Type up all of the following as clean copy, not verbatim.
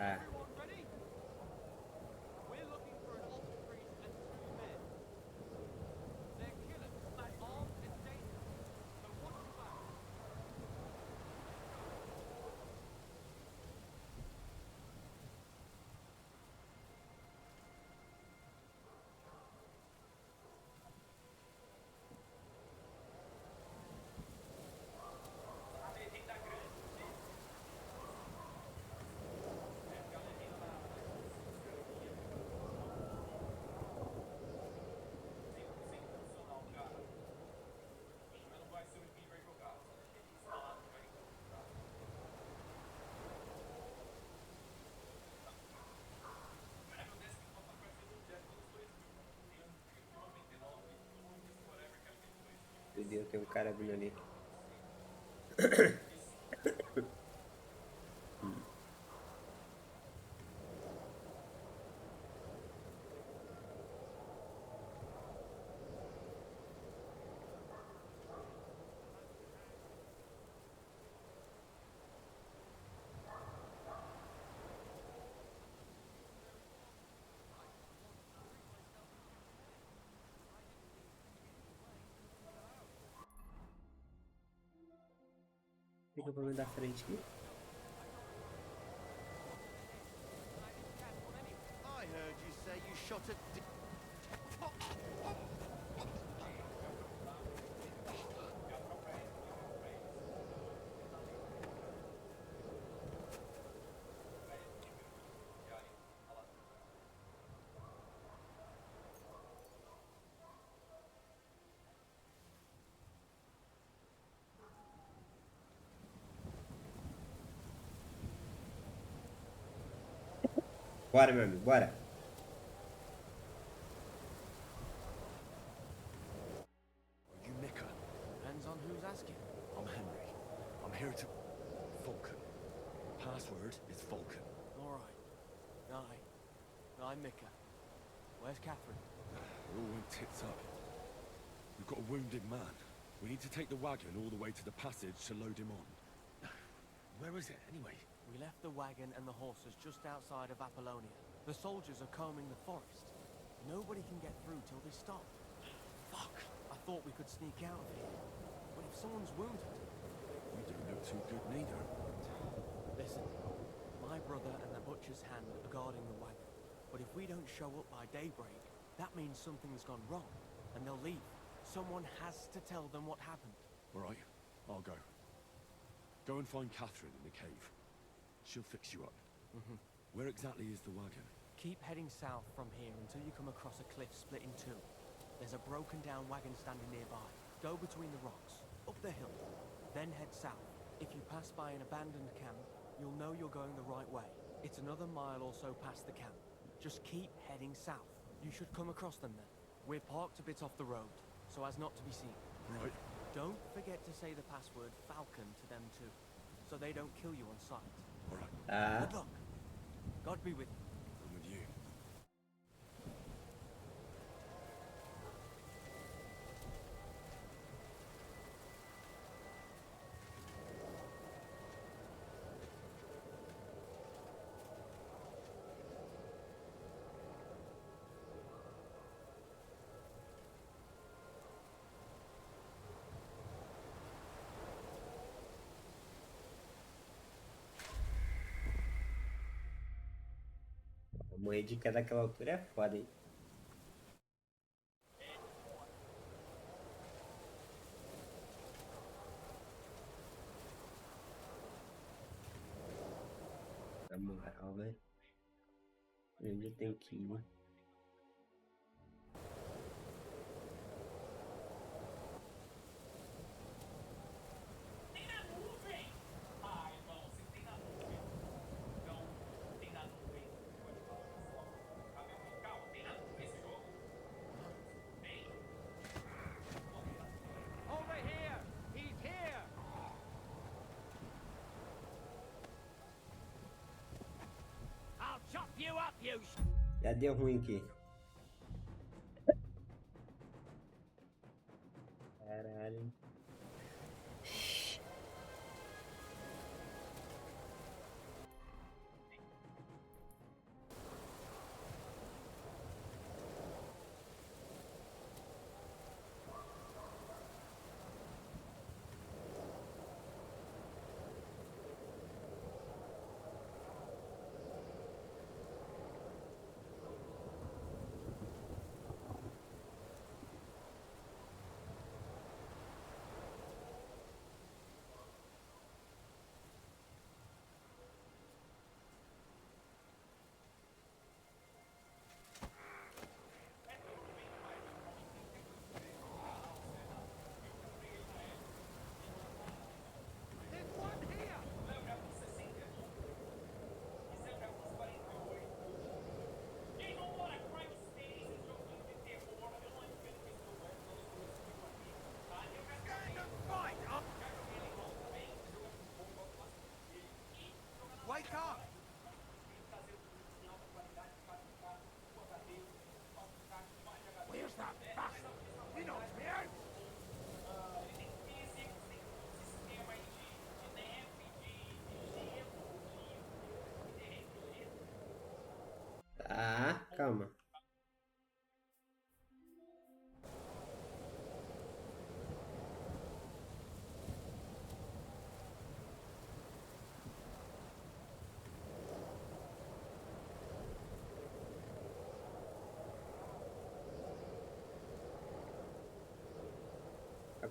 Tá. Meu Deus, tem um cara vindo ali. Tem que eu da frente aqui. I heard you say you shot a Bora, meu amigo, bora. Are you Mika? Depends on who's asking. I'm Henry. I'm here to... Vulcan. Password is Vulcan. Alright. I'm Mika. Where's Catherine? It all went tits up. We've got a wounded man. We need to take the wagon all the way to the passage to load him on. Where is it, anyway? We left the wagon and the horses just outside of Apollonia. The soldiers are combing the forest. Nobody can get through till they stop. Fuck! I thought we could sneak out of here. But if someone's wounded... You don't look too good neither. Listen, my brother and the butcher's hand are guarding the wagon. But if we don't show up by daybreak, that means something's gone wrong, and they'll leave. Someone has to tell them what happened. All right, I'll go. Go and find Catherine in the cave. She'll fix you up. Where exactly is the wagon? Keep heading south from here until you come across a cliff split in two. There's a broken down wagon standing nearby. Go between the rocks, up the hill, then head south. If you pass by an abandoned camp, you'll know you're going the right way. It's another mile or so past the camp. Just keep heading south. You should come across them then. We're parked a bit off the road, so as not to be seen. Right. Don't forget to say the password Falcon to them too, so they don't kill you on sight. All right. Good luck. God be with you. I'm with you. Morrer de queda daquela altura é foda, hein? Na moral, velho. Onde eu tenho que ir? Já deu ruim aqui. Caralho.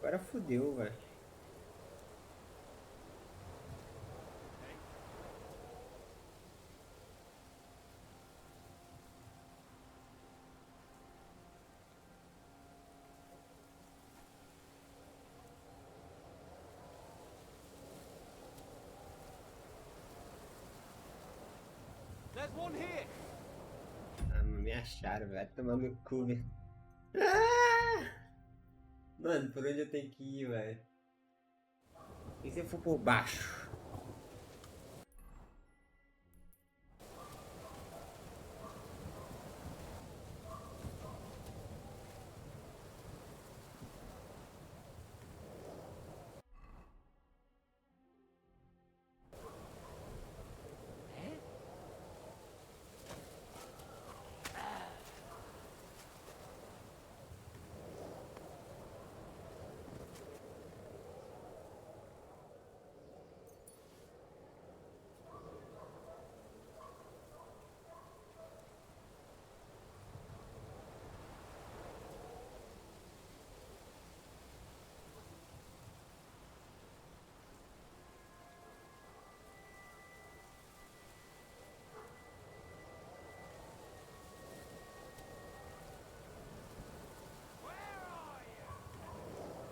Agora fodeu, velho. There's one here. Ah, me acharam, vai tomar no cu, velho. Ah! Mano, por onde eu tenho que ir, velho? E se eu for por baixo?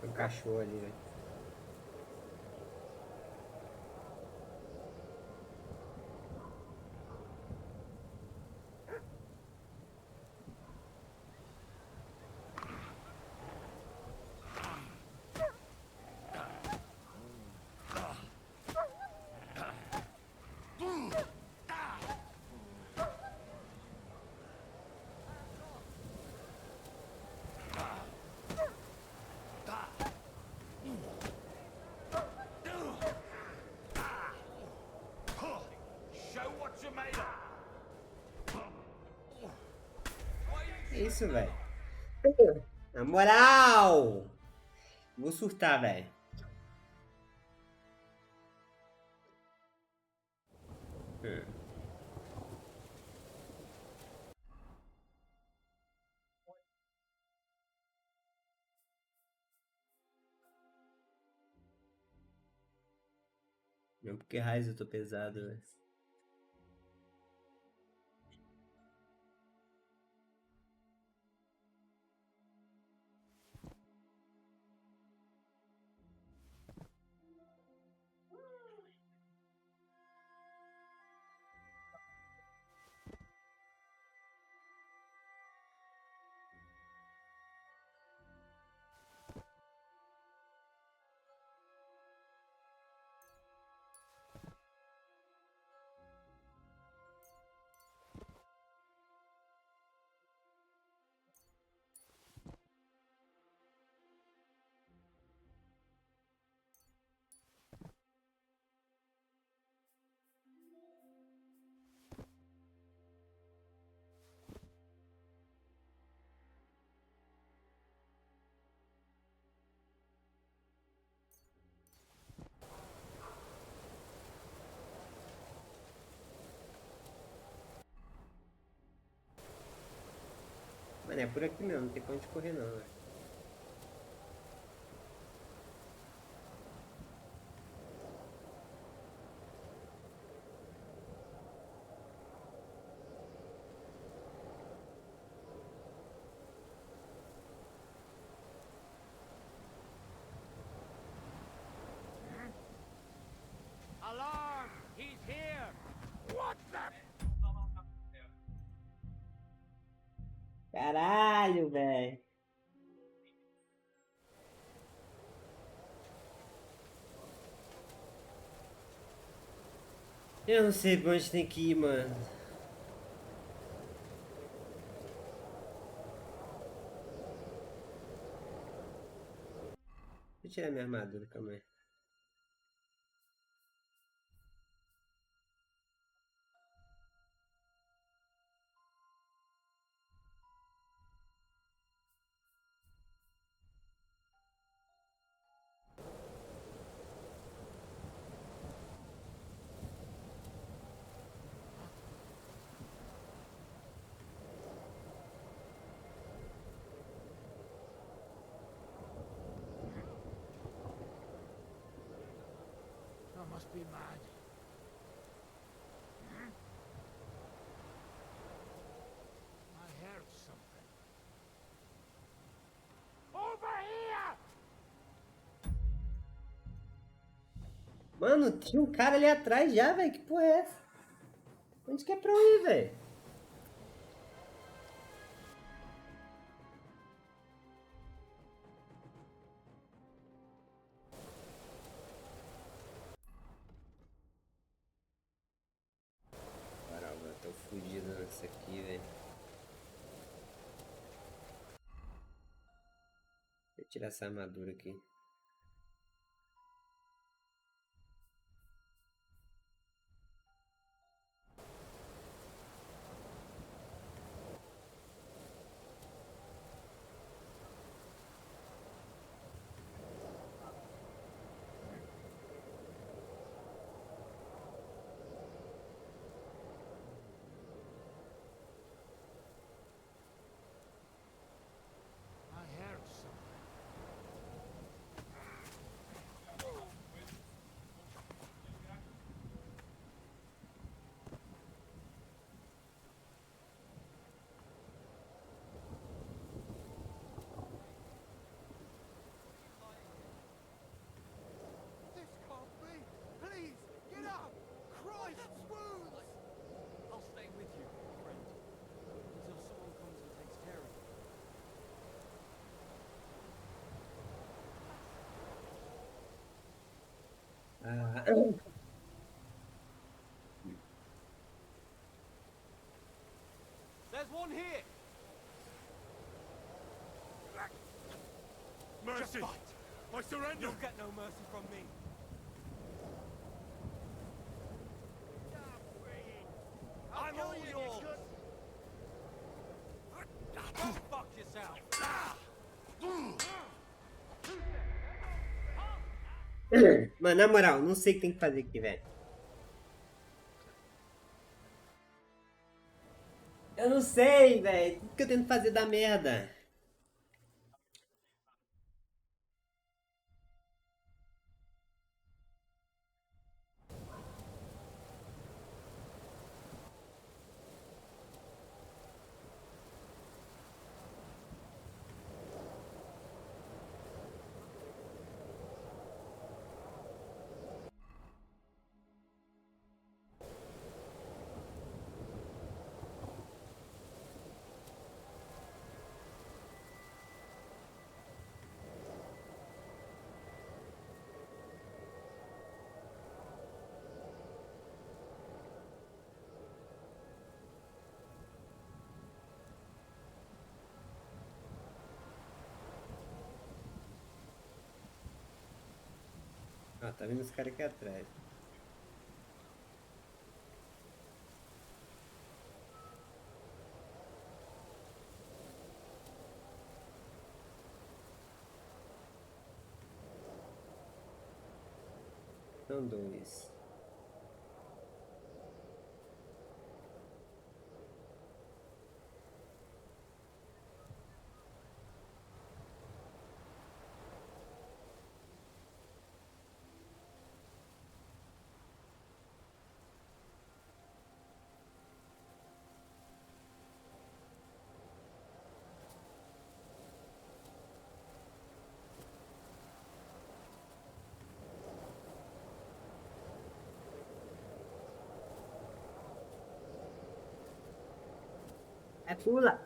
Tem um cachorro ali, velho. É isso, velho. Na moral! Vou surtar, velho. Não porque raiz eu tô pesado, velho. Mano, é por aqui mesmo, não tem pra onde correr não, velho. Alarm! He's here. Caralho, velho. Eu não sei pra onde tem que ir, mano. Deixa eu tirar minha armadura, calma aí. must be mad. I heard something. Over here! Mano, tinha um cara ali atrás já, velho. Que porra é essa? Onde que é pra eu ir, velho? Caramba, eu tô fudido nessa aqui, velho. Deixa eu tirar essa armadura aqui. I heard something. This can't be! Please, get up! Christ, swoons! I'll stay with you, friend, until someone comes and takes care of you. Ah, There's one here! Mercy! Fight! I surrender! You'll get no mercy from me. I'm all yours! Go fuck yourself! mano, na moral, não sei o que tem que fazer aqui, velho. Eu não sei, velho. O que eu tento fazer da merda? Ó, tá vindo os caras aqui atrás. São dois. É pula.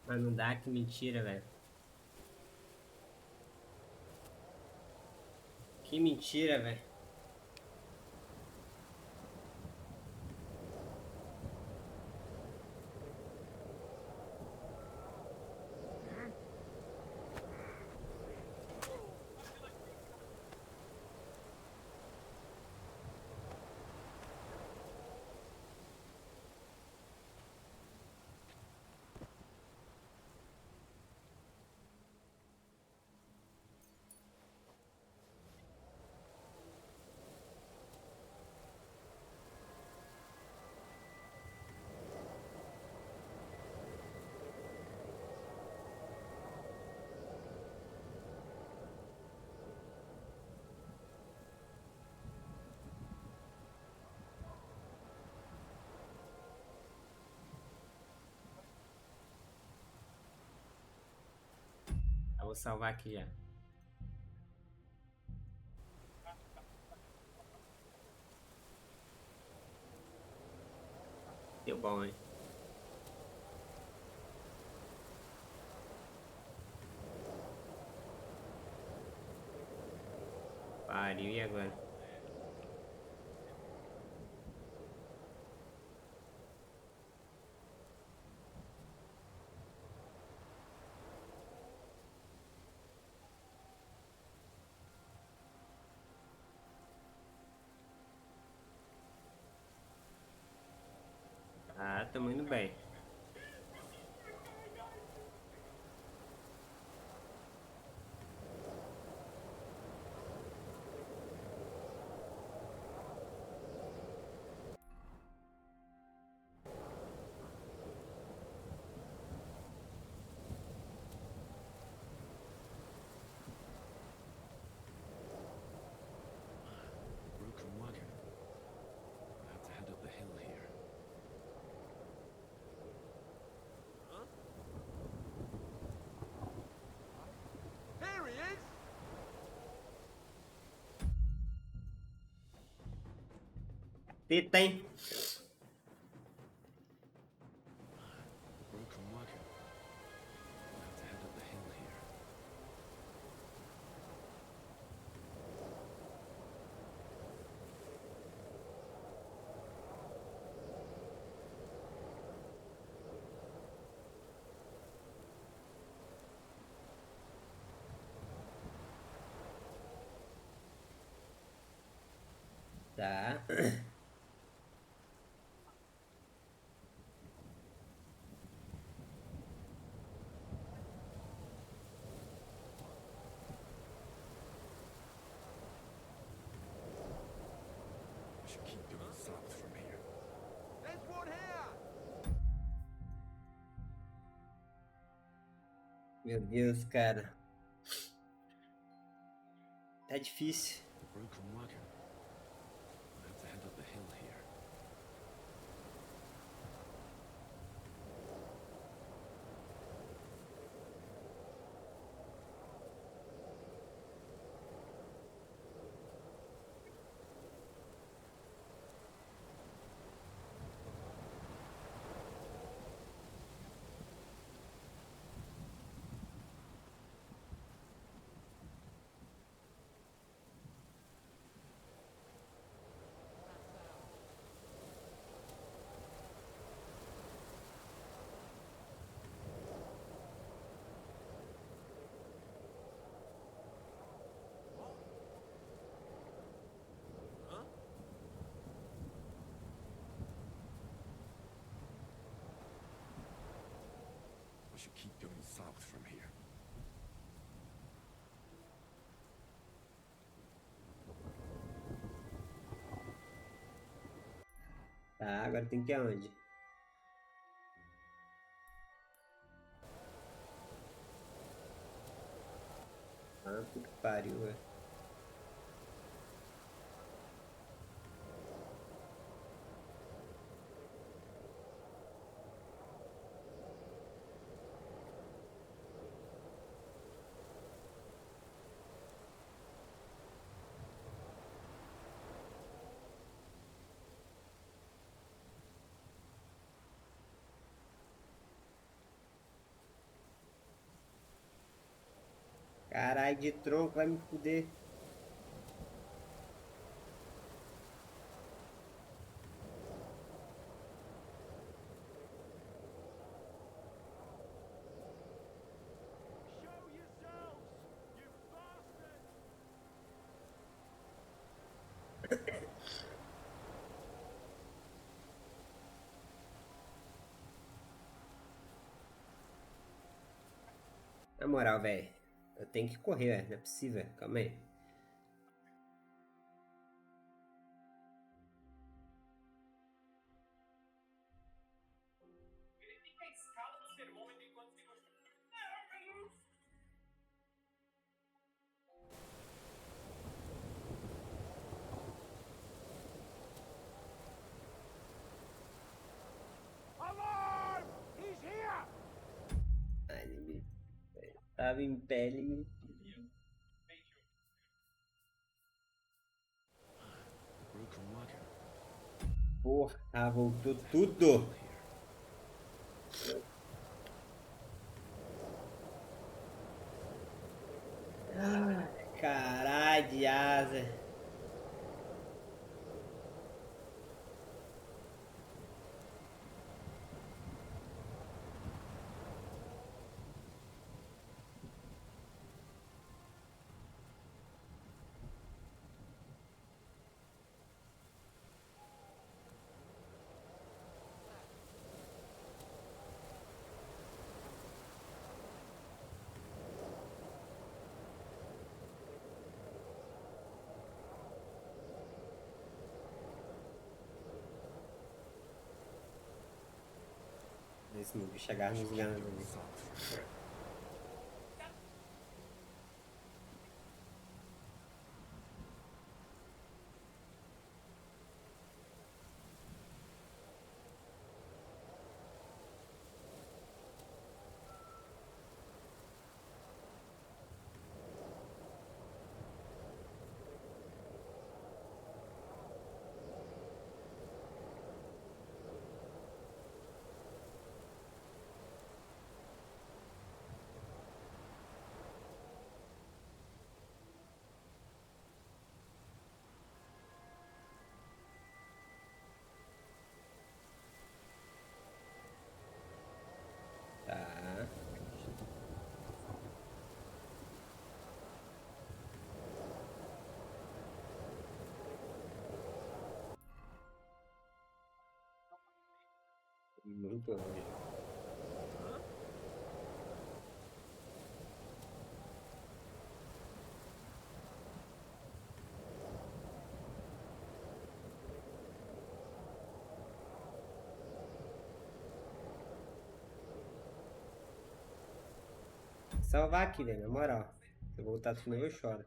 Mas não dá, que mentira, velho. Que mentira, velho. vou salvar aqui já. Deu bom, hein? Pariu, e agora? Ah, tamo indo bem. Broken wagon. I have to head up the hill here. Here he is! Eita, hein? Broken wagon. I have to head up the hill here. Tá. I should keep going south from here. There's one here! Meu Deus, cara. Tá difícil. The broken wagon. I have to head up the hill here. I should keep going south from here. Tá, agora tem que ir aonde? Ah, puta que pariu, velho. Caralho, de tronco, vai me fuder. Show yourselves, you bastards! Na moral, velho. Eu tenho que correr, velho. Não é possível. Calma aí. Alarm! He's here! Ai, inimigo. Tava em pele. Broken wagon. Porra, voltou tudo. Ah, caralho de asa. Esse não chegar nos ganas ali. Tá. Muito longe. Salvar aqui, velho, na moral. Se eu voltar de novo, eu choro.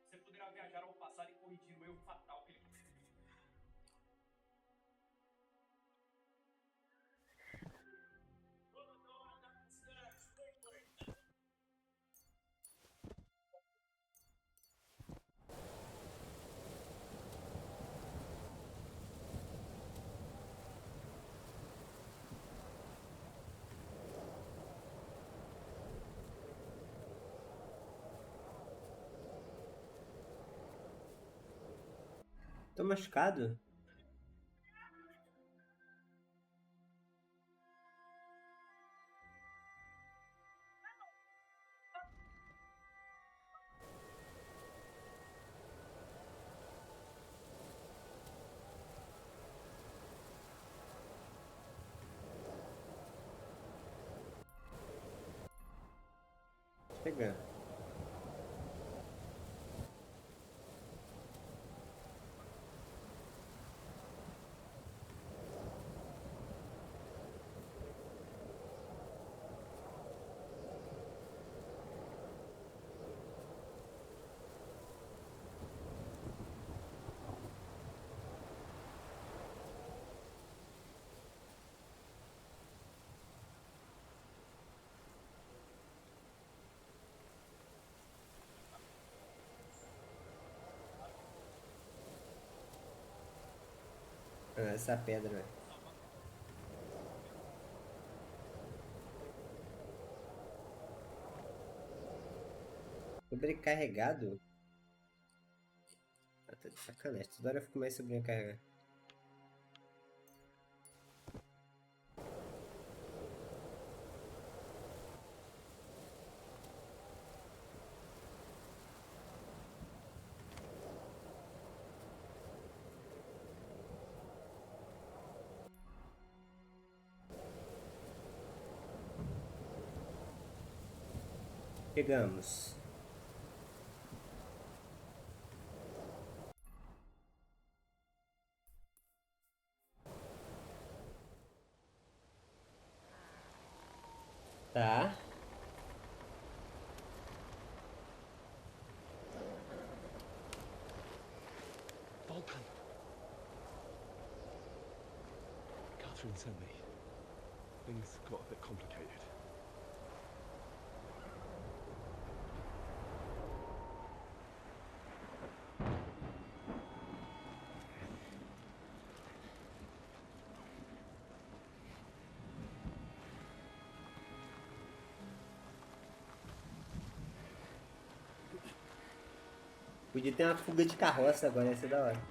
Você poderá viajar ao passado e corrigir o erro fatal que ele Tô machucado? Chegando. Ah, essa pedra, velho. Sobrecarregado? Ah, tá de sacanagem. Toda hora eu fico mais sobrecarregado. Chegamos. Tá. Vulcan. Catherine sent me. Things got a bit complicated. Podia ter uma fuga de carroça agora, ia ser da hora.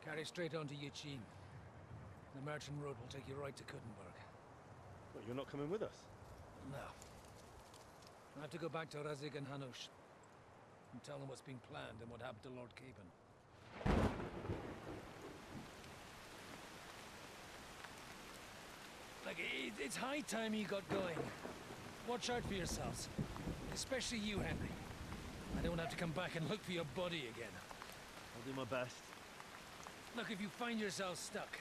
Carry straight on to Yichin. The merchant road will take you right to Kuttenberg. What, you're not coming with us? No. I have to go back to Razig and Hanush and tell them what's been planned and what happened to Lord Capen. Like, it's high time you got going. Watch out for yourselves. Especially you, Henry. I don't have to come back and look for your body again. I'll do my best. Look, if you find yourself stuck,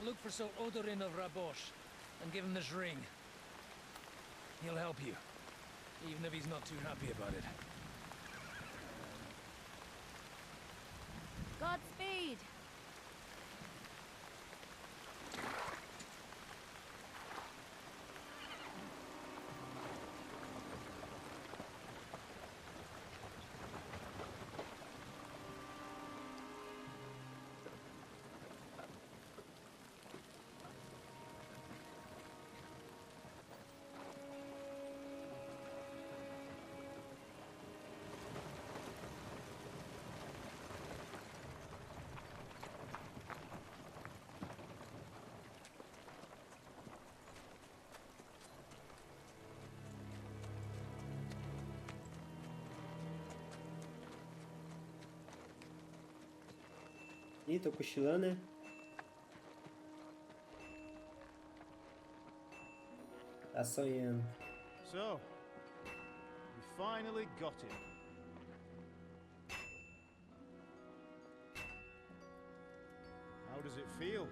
look for Sir Odorin of Rabosh and give him this ring. He'll help you, even if he's not too happy about it. Godspeed! Ih, tô cochilando, né? Tá sonhando. So, we finally got him. How does it feel?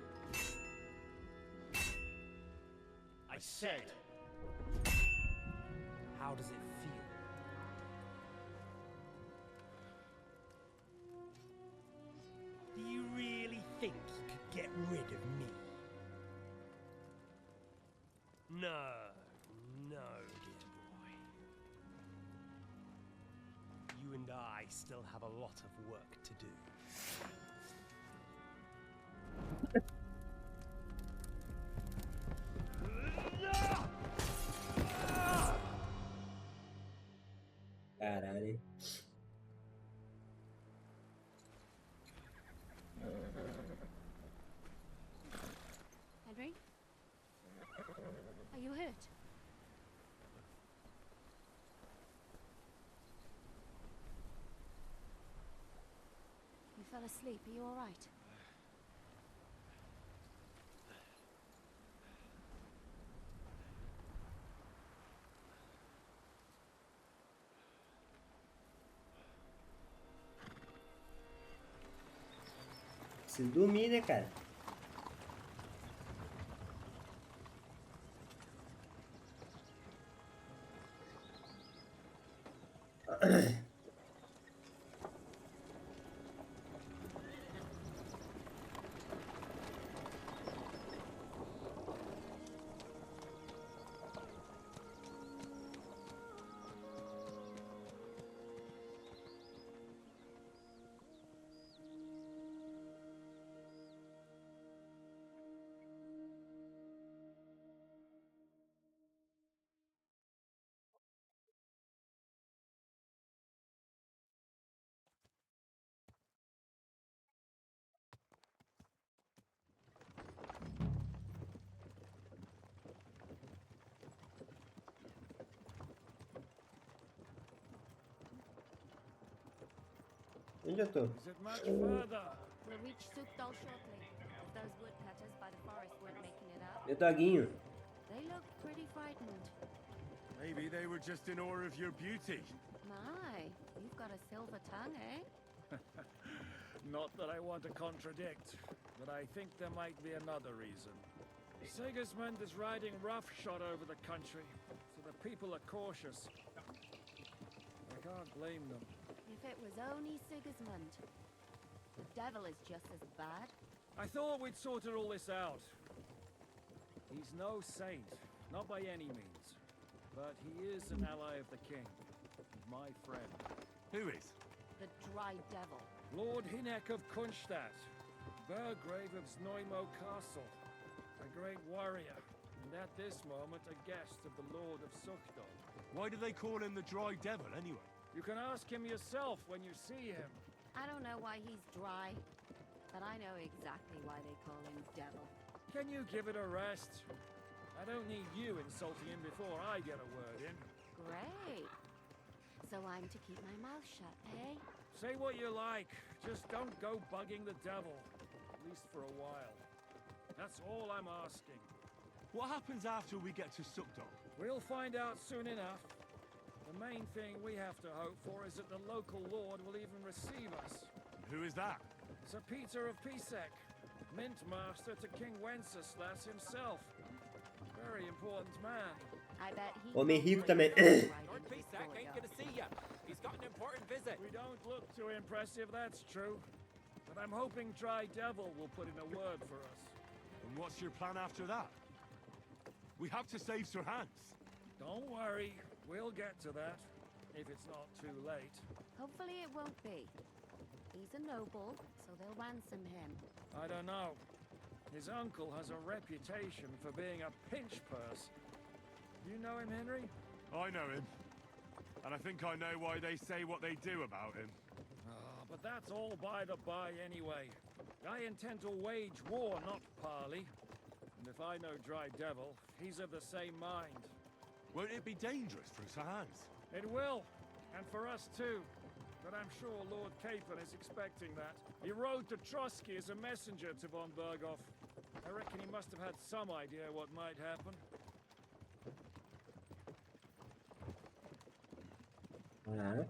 I said. How does it feel? Do you really think you could get rid of me? No, no, dear boy. You and I still have a lot of work to do. Caralho. Henry? Are you hurt? You fell asleep. Are you all right? Preciso dormir, né, cara? Onde eu tô? Is it much further? We'll reach Sukdal shortly. If those woodcutters by the forest weren't making it up. Meu doguinho. They look pretty frightened. Maybe they were just in awe of your beauty. My, you've got a silver tongue, eh? Not that I want to contradict, but I think there might be another reason. Sigismund is riding roughshod over the country, so the people are cautious. I can't blame them. If it was only Sigismund. The devil is just as bad. I thought we'd sorted all this out. He's no saint, not by any means. But he is an ally of the king. My friend. Who is? The dry devil. Lord Hinek of Kunstadt, Burgrave of Znojmo Castle. A great warrior, and at this moment a guest of the Lord of Sukdal. Why do they call him the Dry Devil anyway? You can ask him yourself when you see him. I don't know why he's dry, but I know exactly why they call him devil. Can you give it a rest? I don't need you insulting him before I get a word in. Great. So I'm to keep my mouth shut, eh? Say what you like, just don't go bugging the devil. At least for a while. That's all I'm asking. What happens after we get to Sukdal? We'll find out soon enough. The main thing we have to hope for is that the local lord will even receive us. Who is that? Sir Peter of Pisek, Mint Master to King Wenceslas himself. Very important man. I bet he. Homem rico também. Lord Pisak ain't gonna see ya. He's got an important visit. We don't look too impressive, that's true. But I'm hoping Dry Devil will put in a word for us. And what's your plan after that? We have to save Sir Hans. Don't worry, we'll get to that. If it's not too late. Hopefully it won't be. He's a noble, so they'll ransom him. I don't know. His uncle has a reputation for being a pinch purse. You know him, Henry? I know him. And I think I know why they say what they do about him. Oh, but that's all by the by anyway. I intend to wage war, not parley. And if I know Dry Devil, he's of the same mind. Won't it be dangerous for Sir Hans? It will, and for us too. But I'm sure Lord Capon is expecting that. He rode to Trotsky as a messenger to von Berghoff. I reckon he must have had some idea what might happen. Ah.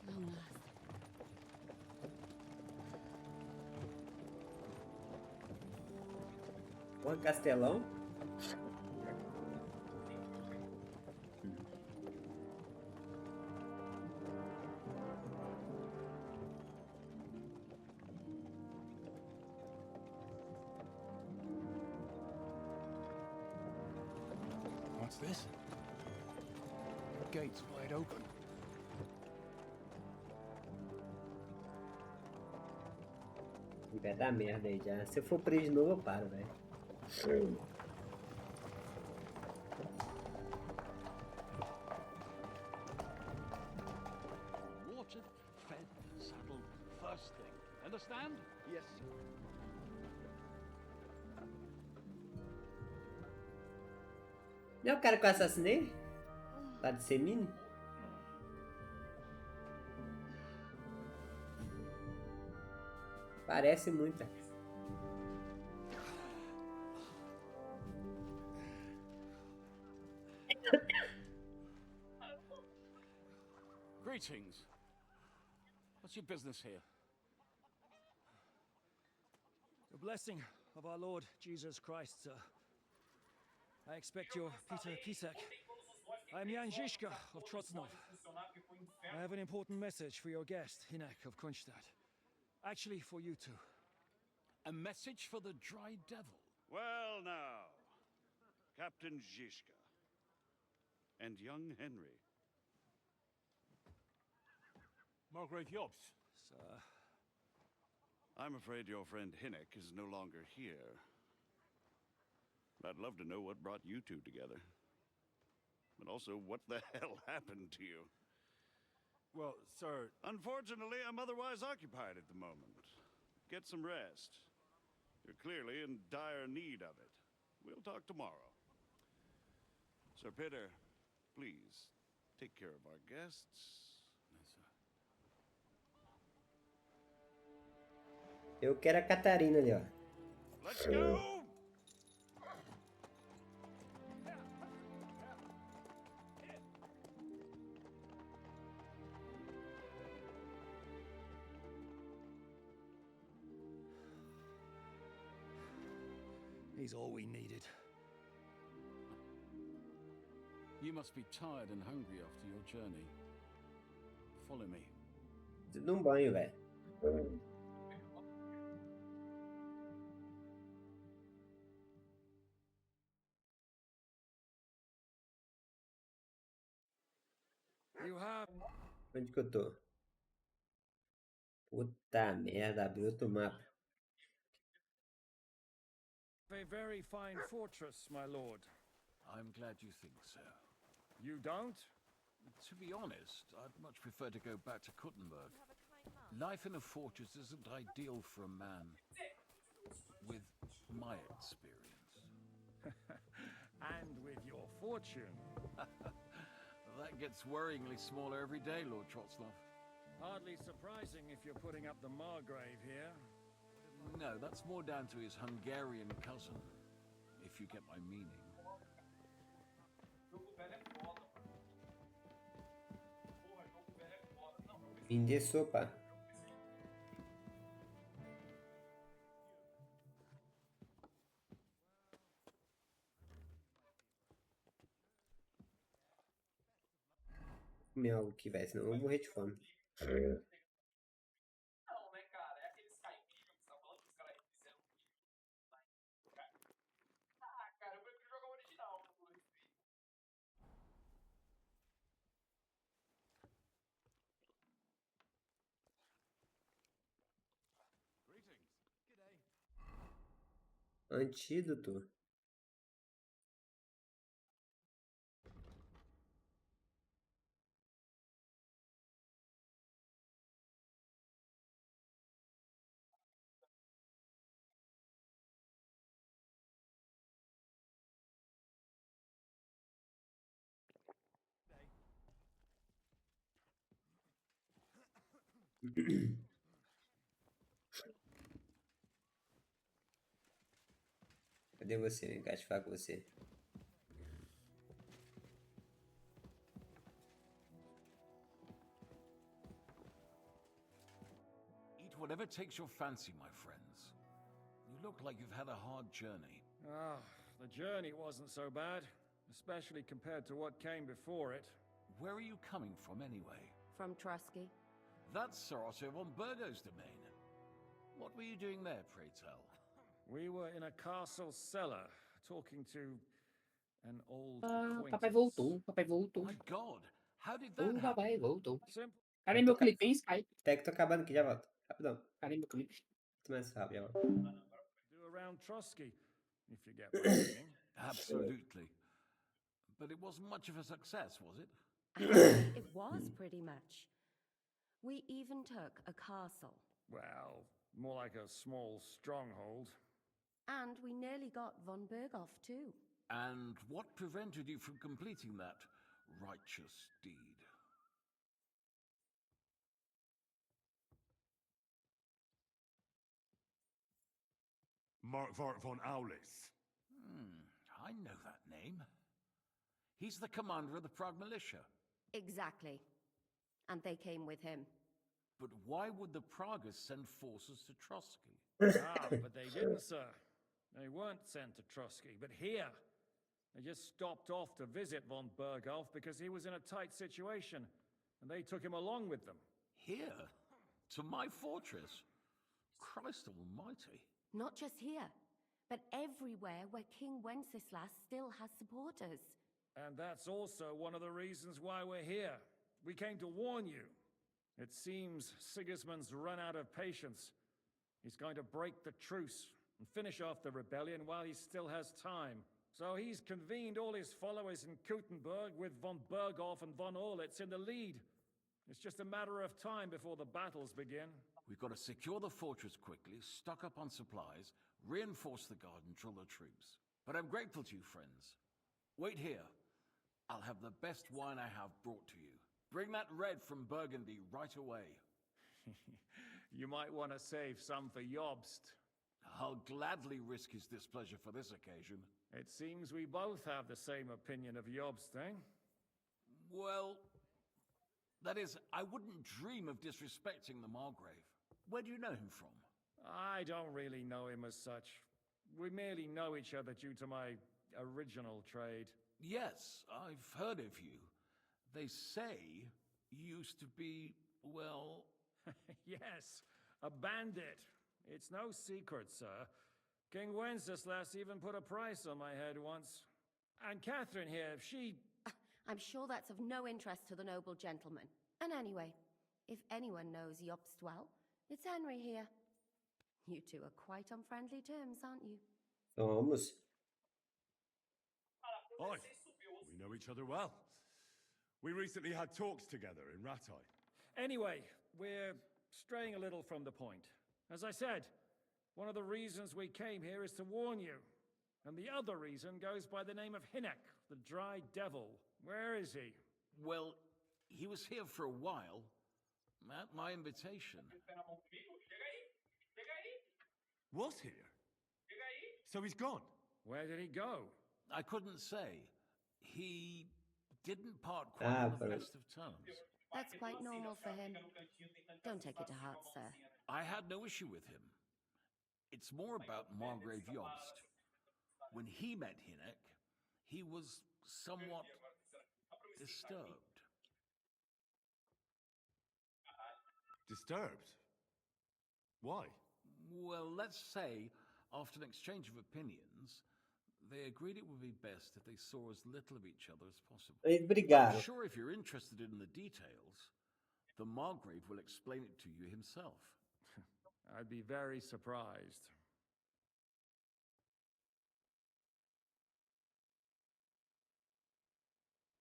Long last. Um castelão. What's this? The gate's wide open. Vai dar merda aí já. Se eu for preso de novo, eu paro, velho. Watered, fed, saddled, first thing. Understand? Yes, sir. Não é o cara que eu assassinei? Lá de Semini? Parece muito. Greetings. What's your business here? The blessing of our Lord Jesus Christ, sir. I expect your Peter Pisek. I'm Jan Žižka of Trotznov. I have an important message for your guest, Hinek of Kunstadt. Actually, for you two. A message for the Dry Devil. Well now, Captain Žižka and young Henry. Margrave Jobs. Sir. I'm afraid your friend Hinek is no longer here. I'd love to know what brought you two together. But also, what the hell happened to you? Well, sir, Unfortunately, I'm otherwise occupied at the moment. Get some rest. You're clearly in dire need of it. We'll talk tomorrow. Sir Peter, please, take care of our guests. Yes, sir. Eu quero a Catarina ali, ó. Let's go! He's all we needed. You must be tired and hungry after your journey. Follow me. Preciso de um banho, velho. You have Onde que eu tô? Puta merda, abriu outro mapa. a very fine fortress, my lord. I'm glad you think so. You don't? To be honest, I'd much prefer to go back to Kuttenberg. Life in a fortress isn't ideal for a man with my experience. And with your fortune. That gets worryingly smaller every day, Lord Trotsnov. Hardly surprising if you're putting up the Margrave here. No, that's more down to his Hungarian cousin, if you get my meaning. Vender sopa. Vou comer algo aqui, velho, senão eu vou morrer de fome. Não, né, cara? É aqueles caipiras que você tá falando que os caras fizeram. Ah, cara, eu prefiro jogar o original no Play. Antídoto. Cadê você? Vem cá te falar com você. Eat whatever takes your fancy, my friends. You look like you've had a hard journey. Ah, the journey wasn't so bad, especially compared to what came before it. Where are you coming from, anyway? From Trusky. That's Sir Otto von Burgo's domain. What were you doing there, pray tell? We were in a castle cellar, talking to an old Papai acquaintance. voltou, papai voltou. My God, how did that happen? Papai voltou. Simple. Cadê meu clipe, hein, Skype? Até que tô acabando aqui, já volto. Rapidão. Cadê meu clipe? Muito mais rápido, já volto. Do around Trusky, if you get what I mean. Absolutely. But it wasn't much of a success, was it? It was pretty much. We even took a castle. Well, more like a small stronghold. And we nearly got von Berghoff too. And what prevented you from completing that righteous deed? Mark von Aulis. I know that name. He's the commander of the Prague militia. Exactly. And they came with him. But why would the Praguers send forces to Trotsky? But they didn't, sir. They weren't sent to Trusky, but here. They just stopped off to visit von Berghoff because he was in a tight situation, and they took him along with them. Here? To my fortress? Christ almighty. Not just here, but everywhere where King Wenceslas still has supporters. And that's also one of the reasons why we're here. We came to warn you. It seems Sigismund's run out of patience. He's going to break the truce and finish off the rebellion while he still has time. So he's convened all his followers in Kuttenberg with von Berghoff and von Orlitz in the lead. It's just a matter of time before the battles begin. We've got to secure the fortress quickly, stock up on supplies, reinforce the guard and drill the troops. But I'm grateful to you, friends. Wait here. I'll have the best wine I have brought to you. Bring that red from Burgundy right away. You might want to save some for Jobst. I'll gladly risk his displeasure for this occasion. It seems we both have the same opinion of Jobst, eh? Well, that is, I wouldn't dream of disrespecting the Margrave. Where do you know him from? I don't really know him as such. We merely know each other due to my original trade. Yes, I've heard of you. They say you used to be, well... Yes, a bandit. It's no secret, sir. King Wenceslas even put a price on my head once. And Catherine here, she... I'm sure that's of no interest to the noble gentleman. And anyway, if anyone knows Jobst well, it's Henry here. You two are quite on friendly terms, aren't you? Somos. Hi. We know each other well. We recently had talks together in Rattay. Anyway, we're straying a little from the point. As I said, one of the reasons we came here is to warn you. And the other reason goes by the name of Hinnek, the Dry Devil. Where is he? Well, he was here for a while, at my invitation. Was here? So he's gone? Where did he go? I couldn't say. He didn't part quite on the best of terms. That's quite normal for him. Don't take it to heart, sir. I had no issue with him. It's more about Margrave Jobst. When he met Hinnek, he was somewhat disturbed. Disturbed? Why? Well, let's say, after an exchange of opinions, they agreed it would be best if they saw as little of each other as possible. Obrigado. I'm sure if you're interested in the details, the Margrave will explain it to you himself. I'd be very surprised.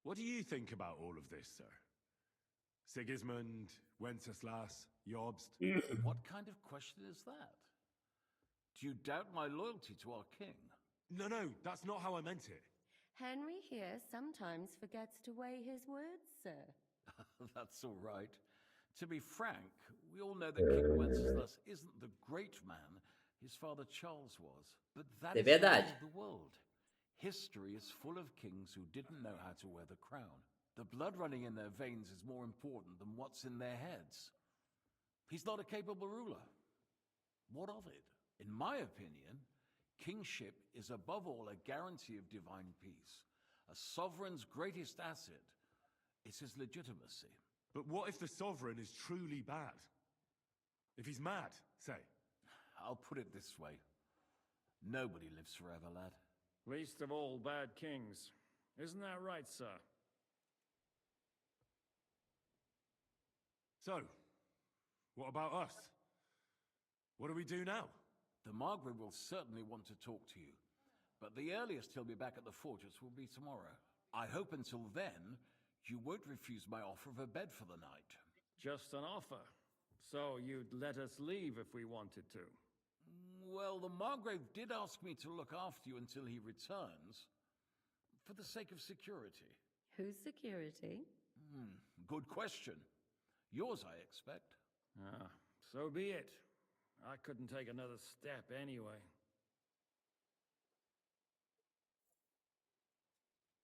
What do you think about all of this, sir? Sigismund, Wenceslas, Jobst? What kind of question is that? Do you doubt my loyalty to our king? No, that's not how I meant it. Henry here sometimes forgets to weigh his words, sir. That's all right. To be frank, we all know that King Wenceslas isn't the great man his father Charles was. But that is the way of the world. History is full of kings who didn't know how to wear the crown. The blood running in their veins is more important than what's in their heads. He's not a capable ruler. What of it? In my opinion, kingship is above all a guarantee of divine peace. A sovereign's greatest asset is his legitimacy. But what if the sovereign is truly bad? If he's mad, say? I'll put it this way. Nobody lives forever, lad. Least of all bad kings. Isn't that right, sir? So, what about us? What do we do now? The Margrave will certainly want to talk to you, but the earliest he'll be back at the fortress will be tomorrow. I hope until then, you won't refuse my offer of a bed for the night. Just an offer. So you'd let us leave if we wanted to? Well, the Margrave did ask me to look after you until he returns, for the sake of security. Whose security? Good question. Yours, I expect. So be it. I couldn't take another step anyway.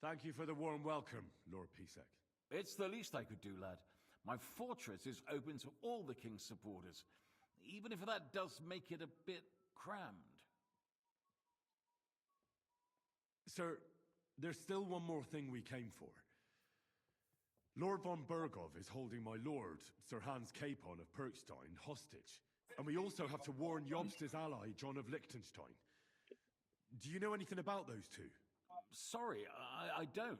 Thank you for the warm welcome, Lord Pisek. It's the least I could do, lad. My fortress is open to all the king's supporters, even if that does make it a bit crammed. Sir, there's still one more thing we came for. Lord von Berghoff is holding my lord, Sir Hans Capon of Perkstein, hostage. And we also have to warn Jobst's ally, John of Liechtenstein. Do you know anything about those two? Sorry, I don't.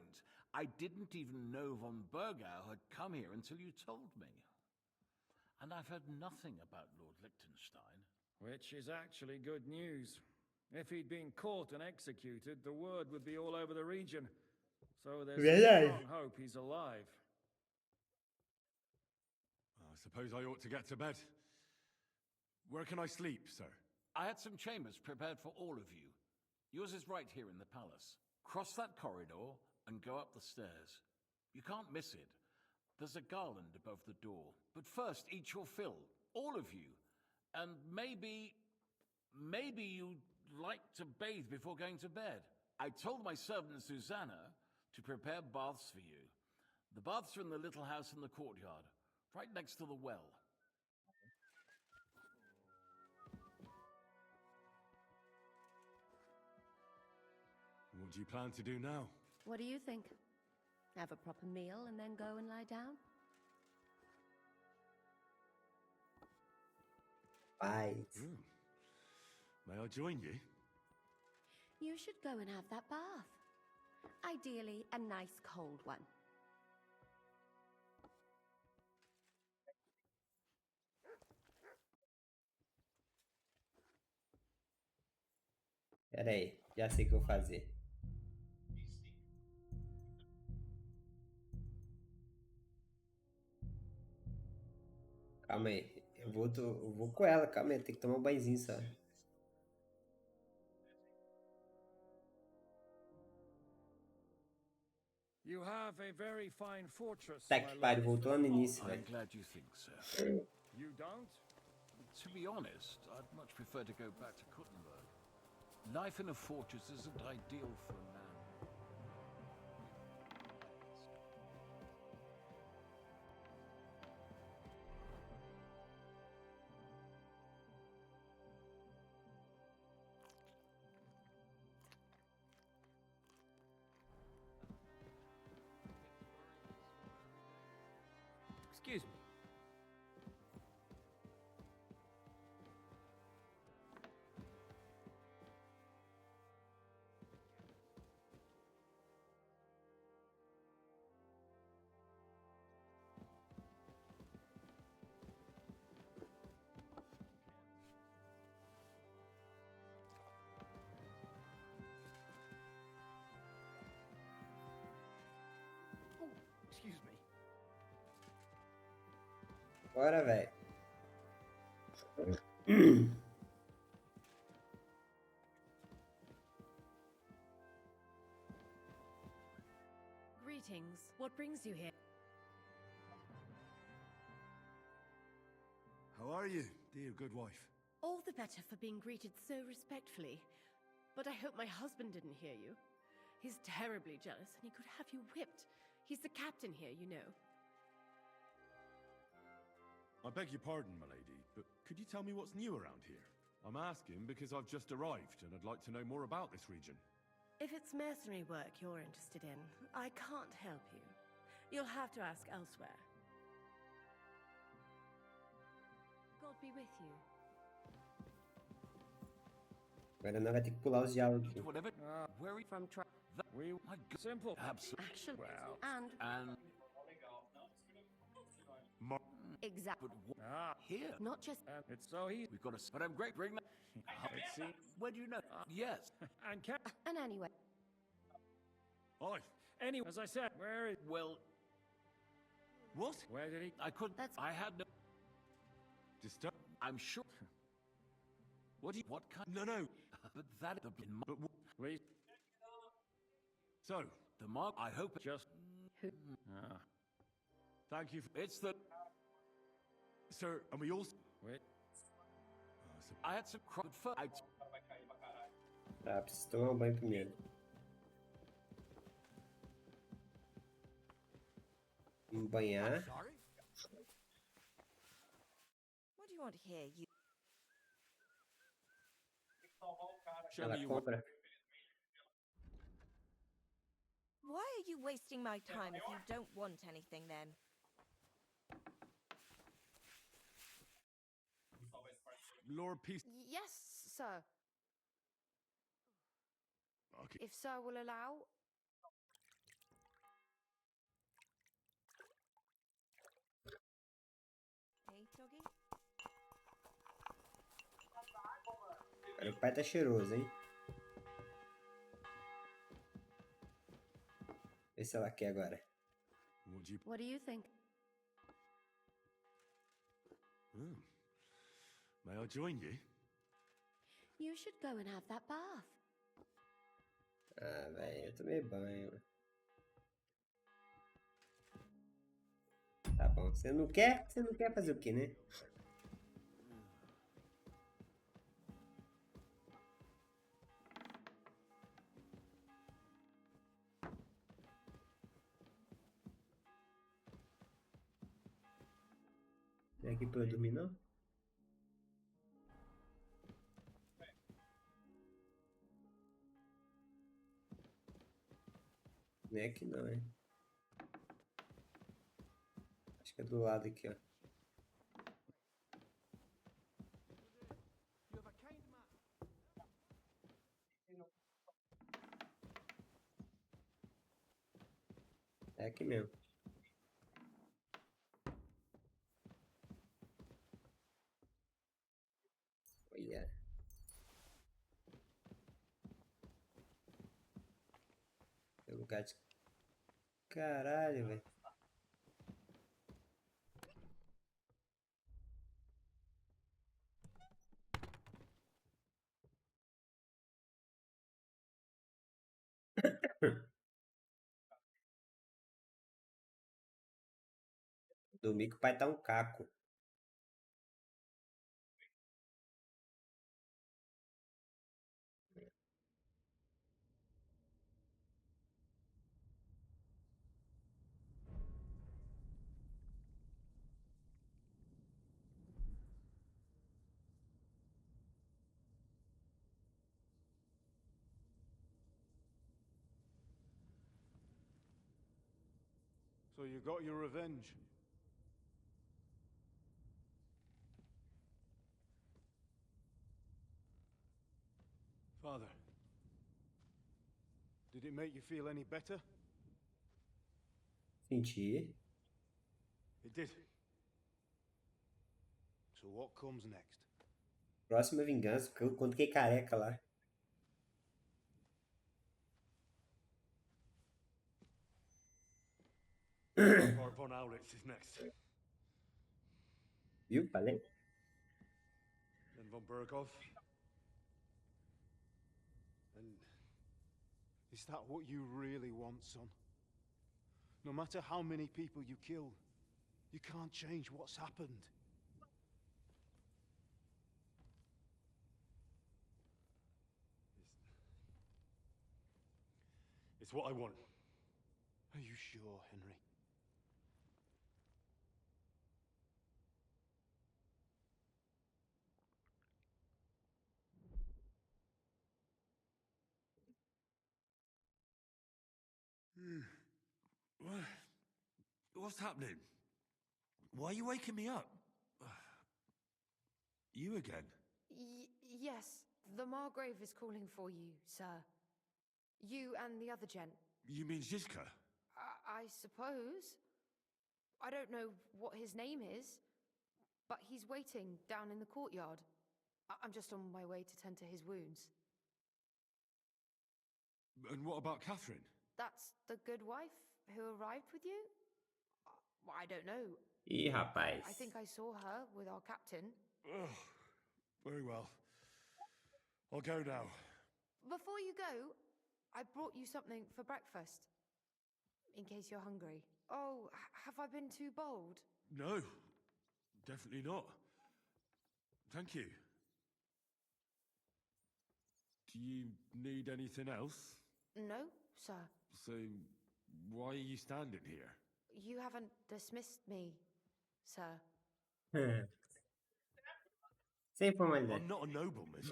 I didn't even know von Bergau had come here until you told me. And I've heard nothing about Lord Liechtenstein. Which is actually good news. If he'd been caught and executed, the word would be all over the region. So there's strong hope he's alive. I suppose I ought to get to bed. Where can I sleep, sir? I had some chambers prepared for all of you. Yours is right here in the palace. Cross that corridor and go up the stairs. You can't miss it. There's a garland above the door. But first, eat your fill. All of you. And maybe you'd like to bathe before going to bed. I told my servant Susanna to prepare baths for you. The baths are in the little house in the courtyard, right next to the well. What do you plan to do now? What do you think? Have a proper meal and then go and lie down? Paz. May I join you? You should go and have that bath. Ideally, a nice cold one. Pera aí, já sei o que eu vou fazer. Calma aí, eu vou com ela, calma aí, tem que tomar um banhozinho só. You have a very fine fortress, Tá que pariu, voltou lá no início, I'm velho. glad you think so. You don't? To be honest, I'd much prefer to go back to Kuttenberg. Life in a fortress isn't ideal for a man. Excuse me. Oh, excuse me. Bora, velho. Greetings. What brings you here? How are you, dear good wife? All the better for being greeted so respectfully. But I hope my husband didn't hear you. He's terribly jealous and he could have you whipped. He's the captain here, you know. I beg your pardon, my lady, but could you tell me what's new around here? I'm asking because I've just arrived and I'd like to know more about this region. If it's mercenary work you're interested in, I can't help you. You'll have to ask elsewhere. God be with you. Agora não vai ter que pular os diálogos. Whatever. Where are you From simple. Absolutely. action Well, and exactly. But here. Not just It's so easy. We've got a. But I'm great. Bring that. Let's see. Where do you know? Yes. And cat. And anyway, Aye. Anyway, as I said, where is? Well, What? Where did he? I couldn't. That's- I had no. Disturb? I'm sure. What do you... What kind? No, no. But that the But Please. So, the mark. I hope it Just. Who? thank you for... it's the. Sir, and we all... Wait. I had some crop fur. Tá, preciso tomar um banho primeiro. Vamos banhar. What do you want here, you? Show me Ela you... compra. Why are you wasting my time if you don't want anything then? Lord Peace... Yes, sir. Okay. If sir will allow. Hey, doggy? Agora o pai tá cheiroso, hein? Vê se ela quer agora. What do you think? May I join you? You should go and have that bath. Ah, velho, eu tomei banho. Tá bom, você não quer? Você não quer fazer o quê, né? Não é aqui pra eu dormir, não? Não é aqui não, hein? Acho que é do lado aqui, ó. É aqui mesmo. Olha. É lugar de... Caralho, velho. Dormir que o pai tá um caco. So you got your revenge? Father, did it make you feel any better? Senti. It did. So what comes next? Próxima vingança, quando fiquei careca lá. Lord von Aulitz is next. Viu? Falei? Then von Bergov? And is that what you really want, son? No matter how many people you kill, you can't change what's happened. It's what I want. Are you sure, Henry? What's happening? Why are you waking me up? You again? Yes, the Margrave is calling for you, sir. You and the other gent. You mean Zizka? I suppose. I don't know what his name is, but he's waiting down in the courtyard. I'm just on my way to tend to his wounds. And what about Catherine? That's the good wife who arrived with you? I don't know. Ih, rapaz. I think I saw her with our captain. Very well. I'll go now. Before you go, I brought you something for breakfast. In case you're hungry. Oh, have I been too bold? No, definitely not. Thank you. Do you need anything else? No, sir. So, why are you standing here? You haven't dismissed me, sir. Sem formalidade. I'm not a nobleman.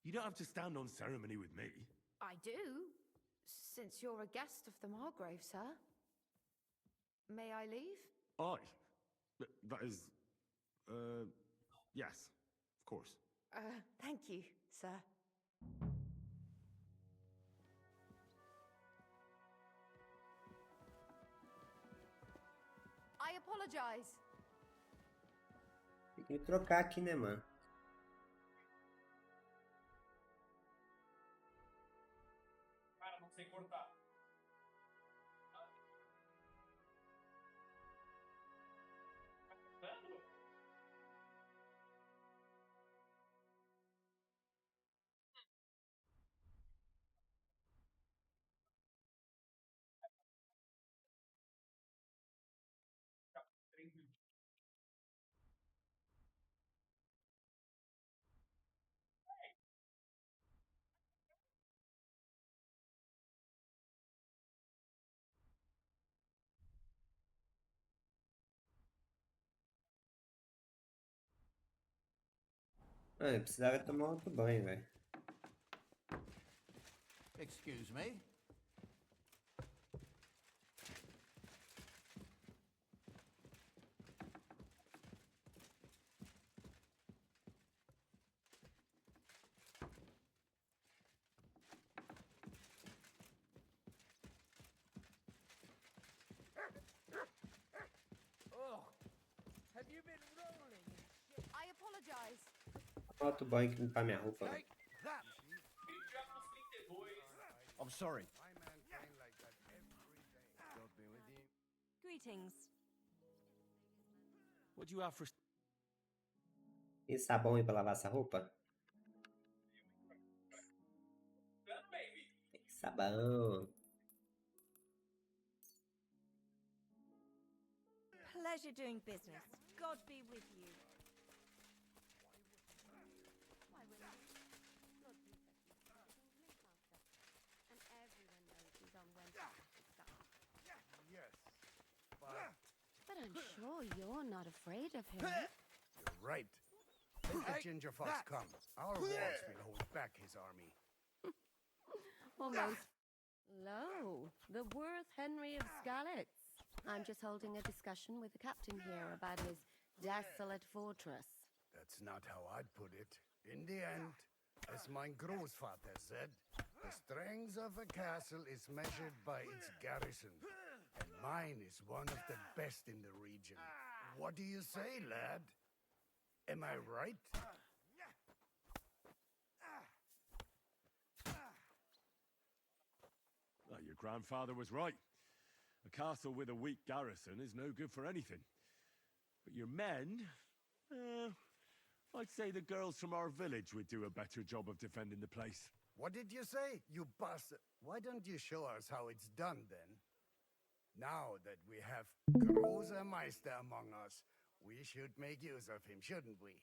You don't have to stand on ceremony with me. I do, since you're a guest of the Margrave, sir. May I leave? That is... yes, of course. Thank you, sir. I apologize. Tem que trocar aqui, né, mano? Sem cortar. Mano, eu precisava tomar outro banho, velho. Excuse me? Have you been rolling? I apologize. Outro banho que limpar minha roupa, velho. I'm sorry. Greetings. What do you have for... E sabão aí pra lavar essa roupa? Tem sabão. Pleasure doing business. God be with you. And everyone knows he's on Wednesday. Yes, But I'm sure you're not afraid of him. you're right. Let the ginger fox come. Our walls will hold back his army. Almost. Lo, the worth Henry of Skalitz. I'm just holding a discussion with the captain here about his desolate fortress. That's not how I'd put it. In the end, as my großvater said, the strength of a castle is measured by its garrison. And mine is one of the best in the region. What do you say, lad? Am I right? Well, your grandfather was right. A castle with a weak garrison is no good for anything. But your men... I'd say the girls from our village would do a better job of defending the place. What did you say, you bastard? Why don't you show us how it's done, then? Now that we have großer Meister among us, we should make use of him, shouldn't we?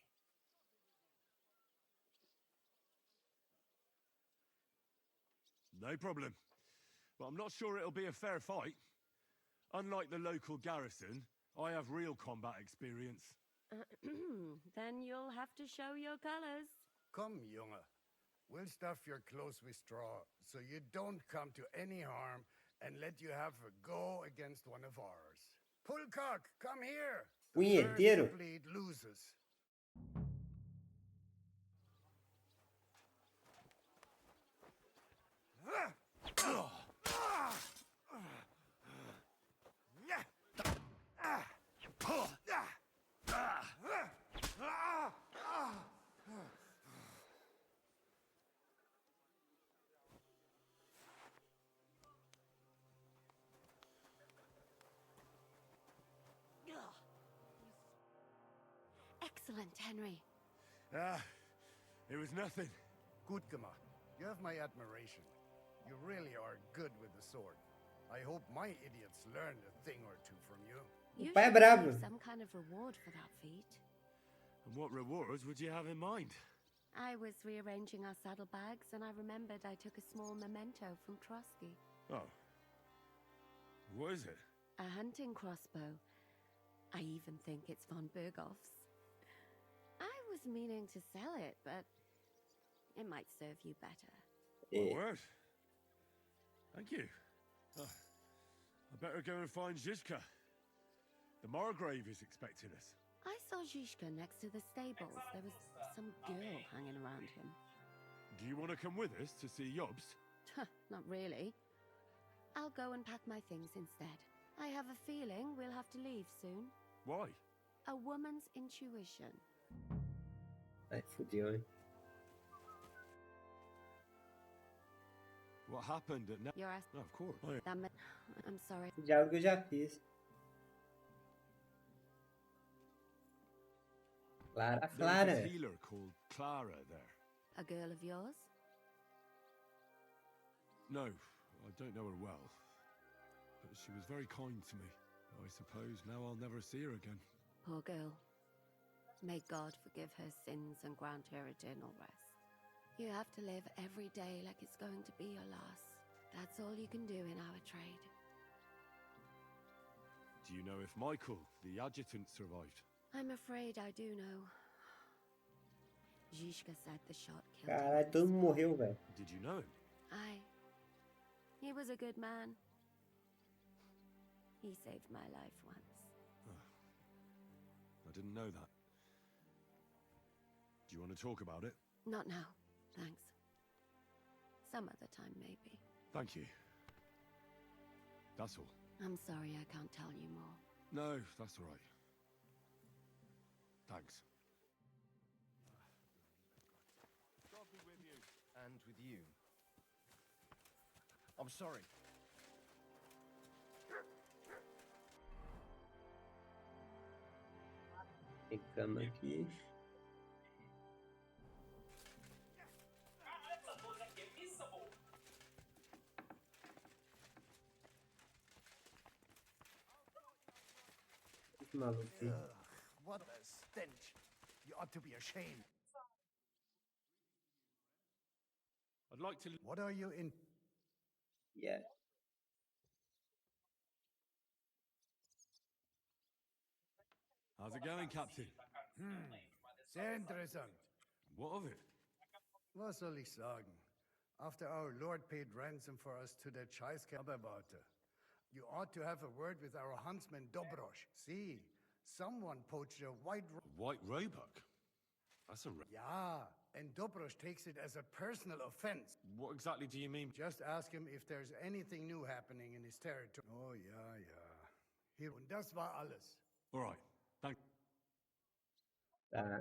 No problem. But I'm not sure it'll be a fair fight. Unlike the local garrison, I have real combat experience. Then you'll have to show your colors. Come, Junge. We'll stuff your clothes with straw, so you don't come to any harm, and let you have a go against one of ours. Pullcock, come here! The first to bleed loses. Excellent, Henry. It was nothing. Gut gemacht. You have my admiration. You really are good with the sword. I hope my idiots learn a thing or two from you. You should receive some kind of reward for that feat. And what rewards would you have in mind? I was rearranging our saddlebags, and I remembered I took a small memento from Trotsky. Oh. What is it? A hunting crossbow. I even think it's von Berghoff's. I was meaning to sell it, but it might serve you better. My word. Thank you. Oh, I better go and find Zizka. The Margrave is expecting us. I saw Zizka next to the stables. There was some girl hanging around him. Do you want to come with us to see Yobs? Not really. I'll go and pack my things instead. I have a feeling we'll have to leave soon. Why? A woman's intuition. Ai, fudeu, hein? What happened at... You're asking. No, of course. I'm sorry. Esse diálogo eu já fiz. Clara, There was Clara. this healer called Clara there. A girl of yours? No, I don't know her well. But she was very kind to me. I suppose now I'll never see her again. Poor girl. May God forgive her sins and grant her eternal rest. You have to live every day like it's going to be your last. That's all you can do in our trade. Do you know if Michael, the adjutant, survived? I'm afraid I do know. Zishka said the shot killed Caralho, him. todo mundo morreu, velho. Did you know him? Aye. He was a good man. He saved my life once. I didn't know that. Do you want to talk about it? Not now, thanks. Some other time, maybe. Thank you. That's all. I'm sorry I can't tell you more. No, that's all right. Thanks. God be with you. And with you. I'm sorry. Tem cama aqui. Essa 12 aqui é peaceable. Esse maluco aqui. What a stench. You ought to be ashamed. I'd like to... What are you in? Yeah. How's it going, Captain? Sehr interessant. What of it? Was soll ich sagen? After our Lord paid ransom for us to the Scheißkerberwarte, you ought to have a word with our huntsman Dobrosh. See, someone poached a white... White roebuck? That's a... Yeah, and Dobrosh takes it as a personal offense. What exactly do you mean? Just ask him if there's anything new happening in his territory. Oh, yeah, yeah. Hier, und das war alles. All right. Thank... Tá.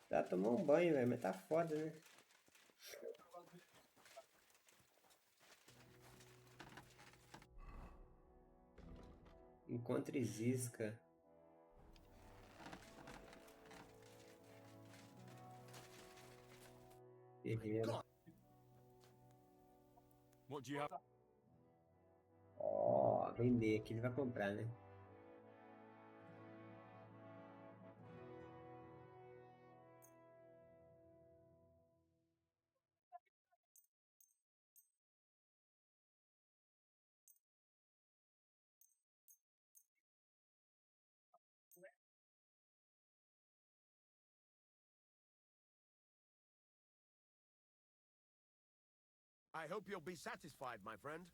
Tá, tomou um banho, velho, mas tá foda, né? Encontre Zisca. Guerreiro. What do you have? Ó, vender aqui, ele vai comprar, né? I hope you'll be satisfied, my friend.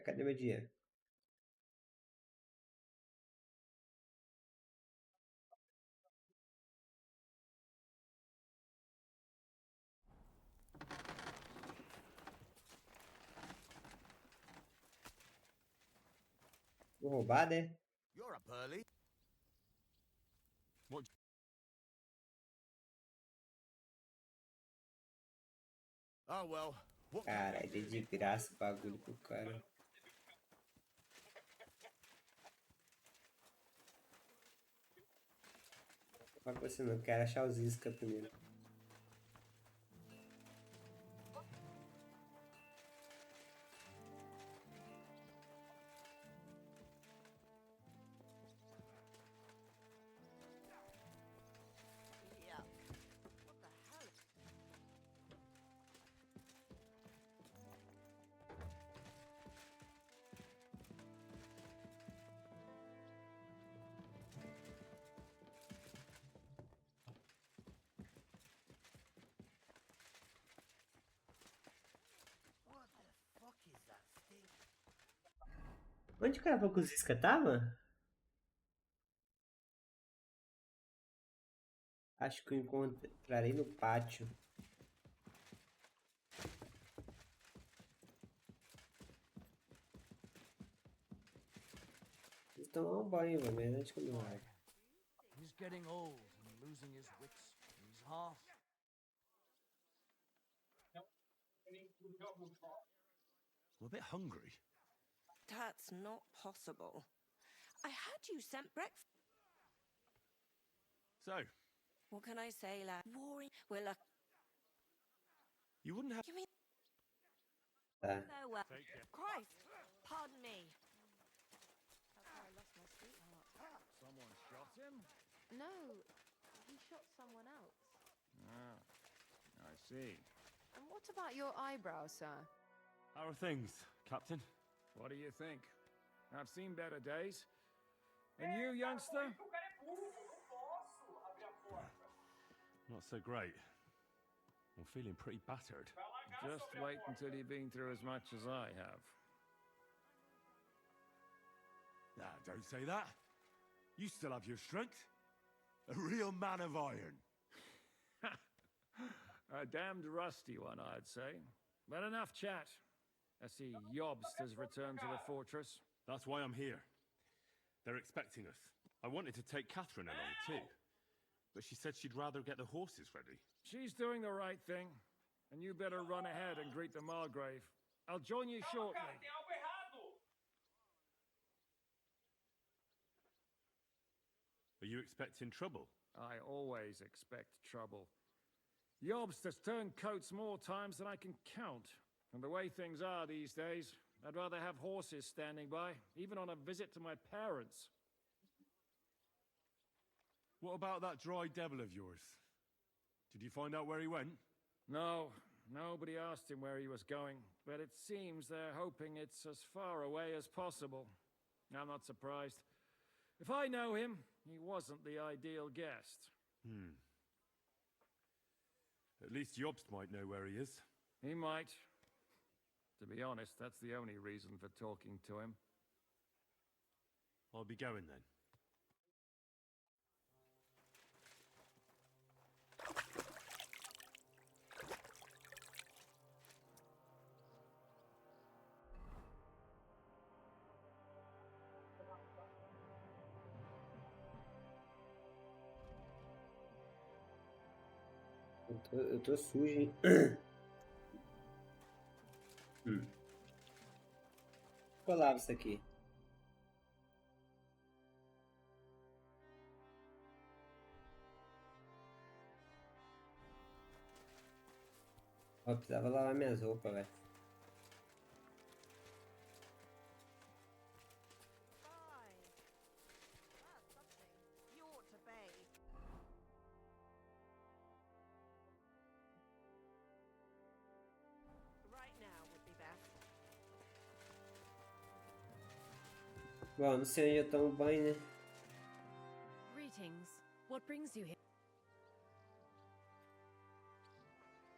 Cadê meu dinheiro? Vou roubar, né? You're up early. What? Oh well. What? Caralho, dei de graça o bagulho pro cara. Vai pra você não, quero achar os isca primeiro. Onde que era que o Zisca tava? Acho que eu encontrarei no pátio. tomar um banho, velho. Meia-noite com milagre. He's getting old and losing his wits. He's half. I'm a bit hungry. That's not possible. I had you sent breakfast. So, What can I say, lad? Warring. We're lucky. you wouldn't have... You mean? Tá. So well. Christ, pardon me. That's how I lost my sweetheart. Someone shot him? No, he shot someone else. Ah, I see. And what about your eyebrow, sir? How are things, Captain? What do you think? I've seen better days. And you, youngster? Not so great. I'm feeling pretty battered. Just wait until you've been through as much as I have. Nah, don't say that. You still have your strength. A real man of iron. A damned rusty one, I'd say. But enough chat. I see Jobst has returned to the fortress. That's why I'm here. They're expecting us. I wanted to take Catherine along too, but she said she'd rather get the horses ready. She's doing the right thing, and you better run ahead and greet the Margrave. I'll join you shortly. Are you expecting trouble? I always expect trouble. Jobst has turned coats more times than I can count. And the way things are these days, I'd rather have horses standing by, even on a visit to my parents. What about that dry devil of yours? Did you find out where he went? No, nobody asked him where he was going, but it seems they're hoping it's as far away as possible. I'm not surprised. If I know him, he wasn't the ideal guest. At least Jobst might know where he is. He might. To be honest, that's the only reason for talking to him. I'll be going then. Eu tô sujo, hein? Eu lavo isso aqui. Eu precisava lavar minhas roupas, velho. Bom, não sei onde eu tomo banho, né? Greetings. What brings you here?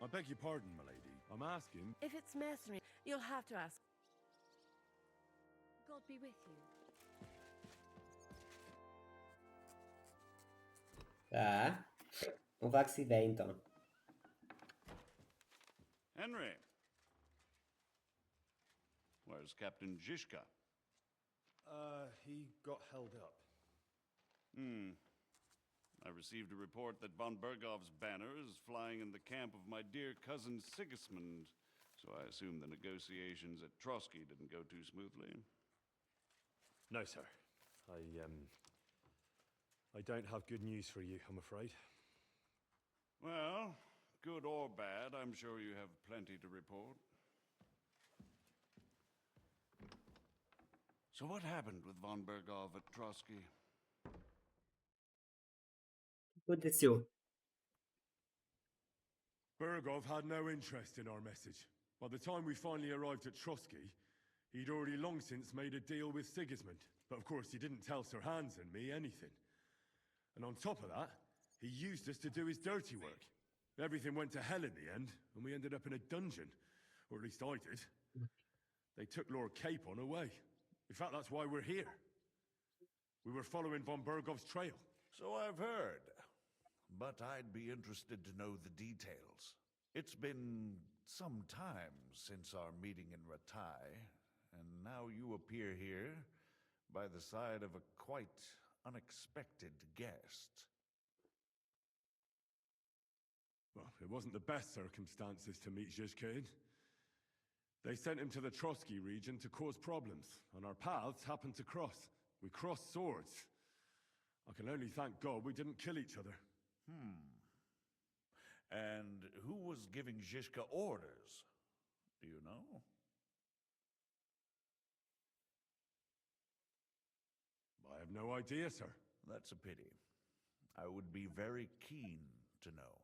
I beg your pardon, my lady. I'm asking... If it's mercenary, you'll have to ask. God be with you. Tá. Vamos falar que se der, então. Henry. Where's Captain Zishka? He got held up. I received a report that von Bergov's banner is flying in the camp of my dear cousin Sigismund, so I assume the negotiations at Trotsky didn't go too smoothly. No, sir. I don't have good news for you, I'm afraid. Well, good or bad, I'm sure you have plenty to report. So what happened with von Bergov at Trotsky? Aconteceu. Bergov had no interest in our message. By the time we finally arrived at Trotsky, he'd already long since made a deal with Sigismund. But of course, he didn't tell Sir Hans and me anything. And on top of that, he used us to do his dirty work. Everything went to hell in the end, and we ended up in a dungeon. Or at least I did. They took Lord Capon away. In fact, that's why we're here. We were following von Bergov's trail. So I've heard. But I'd be interested to know the details. It's been some time since our meeting in Ratai, and now you appear here by the side of a quite unexpected guest. Well, it wasn't the best circumstances to meet Zhizka in. They sent him to the Trotsky region to cause problems, and our paths happened to cross. We crossed swords. I can only thank God we didn't kill each other. And who was giving Zhizka orders? Do you know? I have no idea, sir. That's a pity. I would be very keen to know.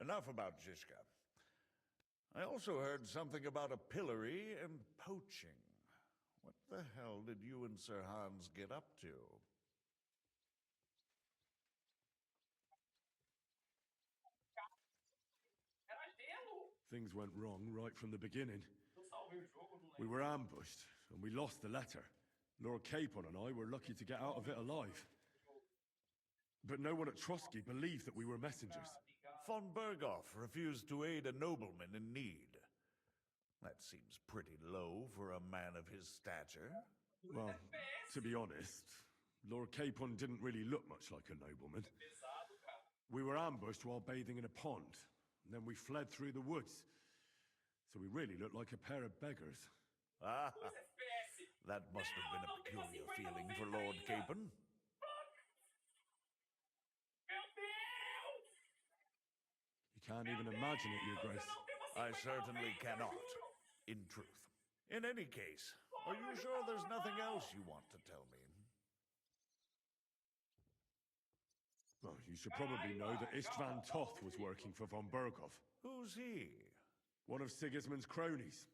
Enough about Zhizka. I also heard something about a pillory and poaching. What the hell did you and Sir Hans get up to? Things went wrong right from the beginning. We were ambushed, and we lost the letter. Lord Capon and I were lucky to get out of it alive. But no one at Trotsky believed that we were messengers. Von Berghoff refused to aid a nobleman in need. That seems pretty low for a man of his stature. Well, to be honest, Lord Capon didn't really look much like a nobleman. We were ambushed while bathing in a pond, and then we fled through the woods. So we really looked like a pair of beggars. Ah, that must have been a peculiar feeling for Lord Capon. You can't even imagine it, Your Grace. I certainly cannot, in truth. In any case, are you sure there's nothing else you want to tell me? Well, you should probably know that Istvan Toth was working for von Berghoff. Who's he? One of Sigismund's cronies.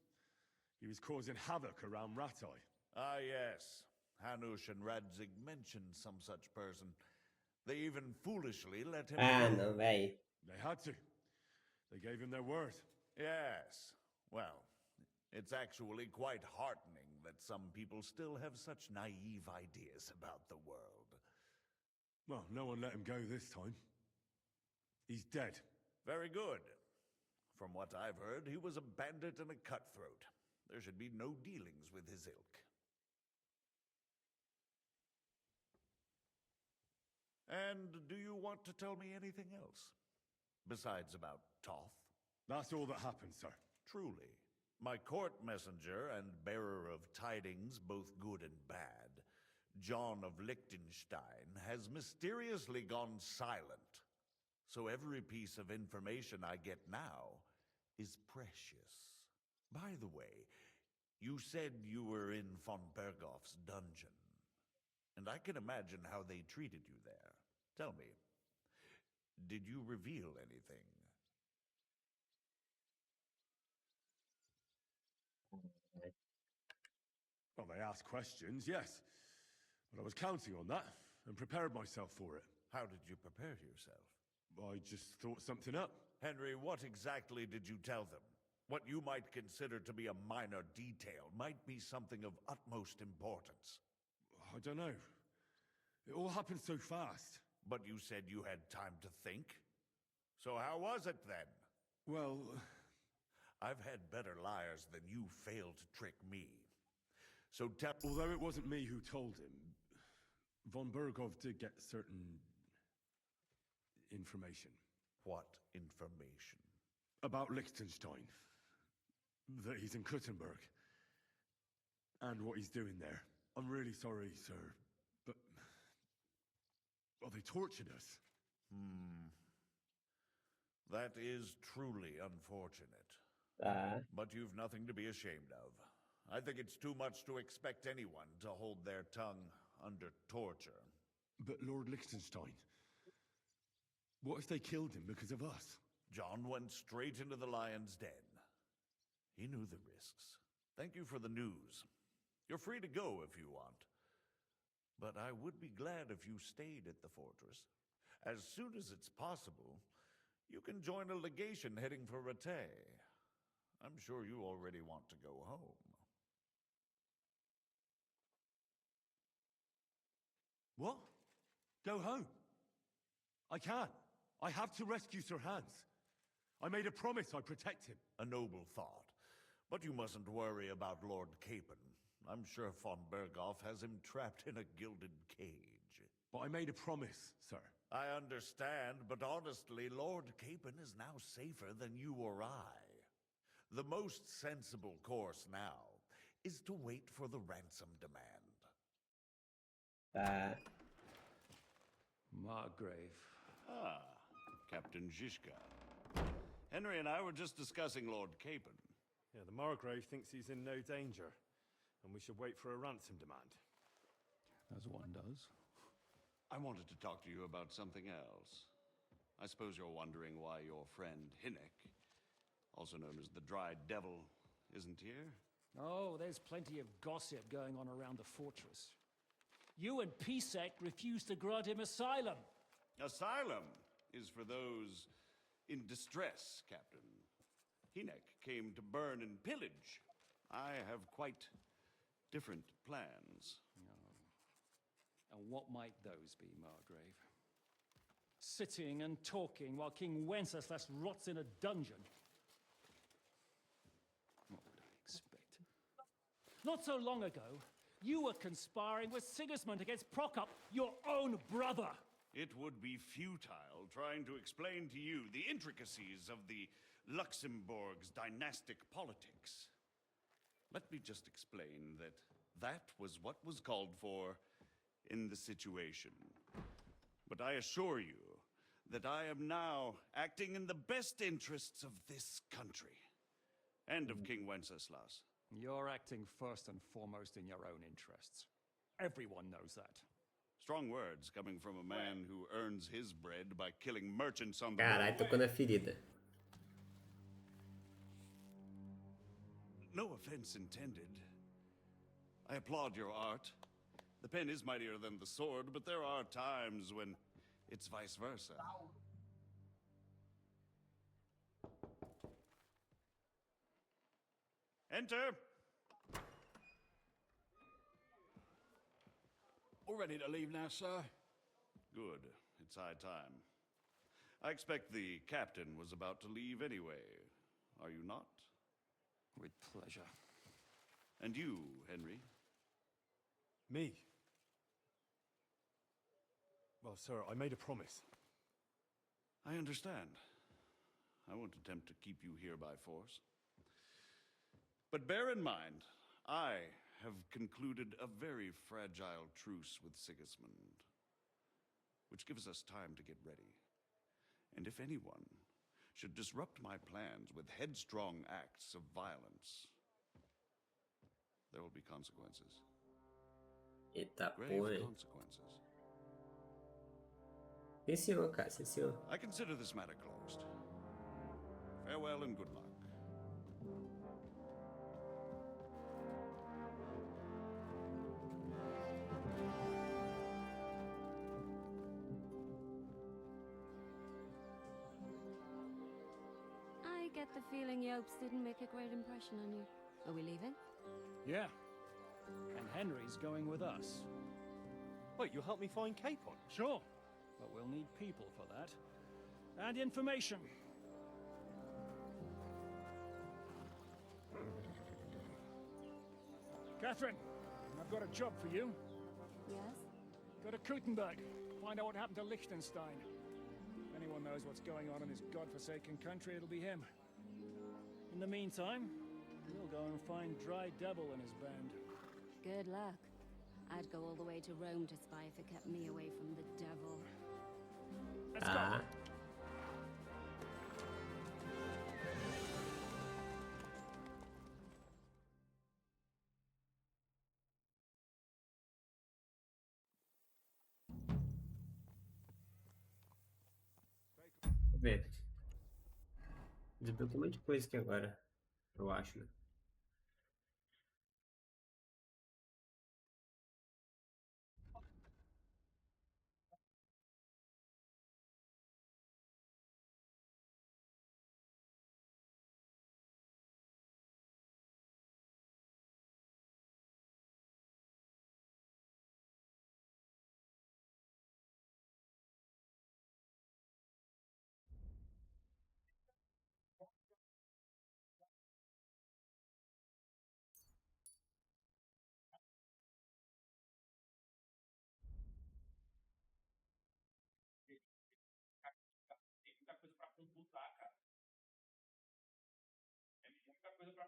He was causing havoc around Ratai. Ah, yes. Hanush and Radzig mentioned some such person. They even foolishly let him no way. They had to. They gave him their word. Yes. Well, it's actually quite heartening that some people still have such naive ideas about the world. Well, no one let him go this time. He's dead. Very good. From what I've heard, he was a bandit and a cutthroat. There should be no dealings with his ilk. And do you want to tell me anything else? Besides about Toth? That's all that happened, sir. Truly. My court messenger and bearer of tidings, both good and bad, John of Liechtenstein, has mysteriously gone silent. So every piece of information I get now is precious. By the way, you said you were in von Berghoff's dungeon. And I can imagine how they treated you there. Tell me, did you reveal anything? Well, they asked questions, yes. But I was counting on that and prepared myself for it. How did you prepare yourself? I just thought something up. Henry, what exactly did you tell them? What you might consider to be a minor detail might be something of utmost importance. I don't know. It all happened so fast. But you said you had time to think. So how was it then? Well, I've had better liars than you failed to trick me. So although it wasn't me who told him, von Berghoff did get certain information. What information? About Liechtenstein. That he's in Kuttenberg. And what he's doing there. I'm really sorry, sir, but... well, they tortured us. That is truly unfortunate. But you've nothing to be ashamed of. I think it's too much to expect anyone to hold their tongue under torture. But Lord Liechtenstein... what if they killed him because of us? John went straight into the lion's den. He knew the risks. Thank you for the news. You're free to go if you want. But I would be glad if you stayed at the fortress. As soon as it's possible, you can join a legation heading for Rattay. I'm sure you already want to go home. What? Go home? I can't. I have to rescue Sir Hans. I made a promise I'd protect him. A noble thought. But you mustn't worry about Lord Capon. I'm sure von Berghoff has him trapped in a gilded cage. But I made a promise, sir. I understand, but honestly, Lord Capon is now safer than you or I. The most sensible course now is to wait for the ransom demand. Margrave. Ah, Captain Zishka. Henry and I were just discussing Lord Capon. Yeah, the Margrave thinks he's in no danger, and we should wait for a ransom demand. As one does. I wanted to talk to you about something else. I suppose you're wondering why your friend Hinnek, also known as the Dried Devil, isn't here? Oh, there's plenty of gossip going on around the fortress. You and Pisek refused to grant him asylum. Asylum is for those in distress, Captain. Hinnek came to burn and pillage. I have quite different plans. And what might those be, Margrave? Sitting and talking while King Wenceslas rots in a dungeon. What would I expect? Not so long ago, you were conspiring with Sigismund against Prokop, your own brother. It would be futile trying to explain to you the intricacies of the Luxembourg's dynastic politics. Let me just explain that that was what was called for in the situation. But I assure you that I am now acting in the best interests of this country and of King Wenceslas. You're acting first and foremost in your own interests. Everyone knows that. Strong words coming from a man who earns his bread by killing merchants on the Caralho, road. tocou na ferida. No offense intended. I applaud your art. The pen is mightier than the sword, but there are times when it's vice versa. Enter! All ready to leave now, sir? Good. It's high time. I expect the captain was about to leave anyway. Are you not? With pleasure. And you, Henry? Me? Well, sir, I made a promise. I understand. I won't attempt to keep you here by force. But bear in mind, I have concluded a very fragile truce with Sigismund, which gives us time to get ready. And if anyone should disrupt my plans with headstrong acts of violence, there will be consequences. Eita Grave porra, hein? consequences. Sim, senhor, cara, sim, senhor. I consider this matter closed. Farewell and good luck. I get the feeling Yopes didn't make a great impression on you. Are we leaving? Yeah. And Henry's going with us. Wait, you'll help me find Capon? Sure. But we'll need people for that. And information. Catherine, I've got a job for you. Yes? Go to Kuttenberg. Find out what happened to Liechtenstein. If anyone knows what's going on in this godforsaken country, it'll be him. In the meantime, we'll go and find Dry Devil and his band. Good luck. I'd go all the way to Rome to spy if it kept me away from the devil. Let's go. Deixa eu ver. Desbloqueei um monte de coisa aqui agora. Eu acho, né?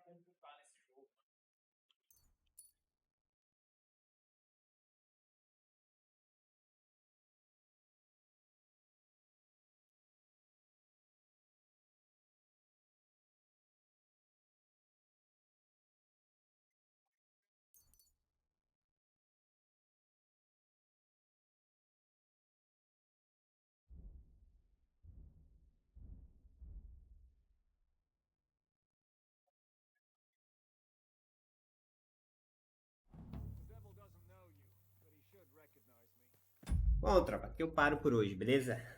computar nesse jogo. Bom, tropa, aqui eu paro por hoje, beleza?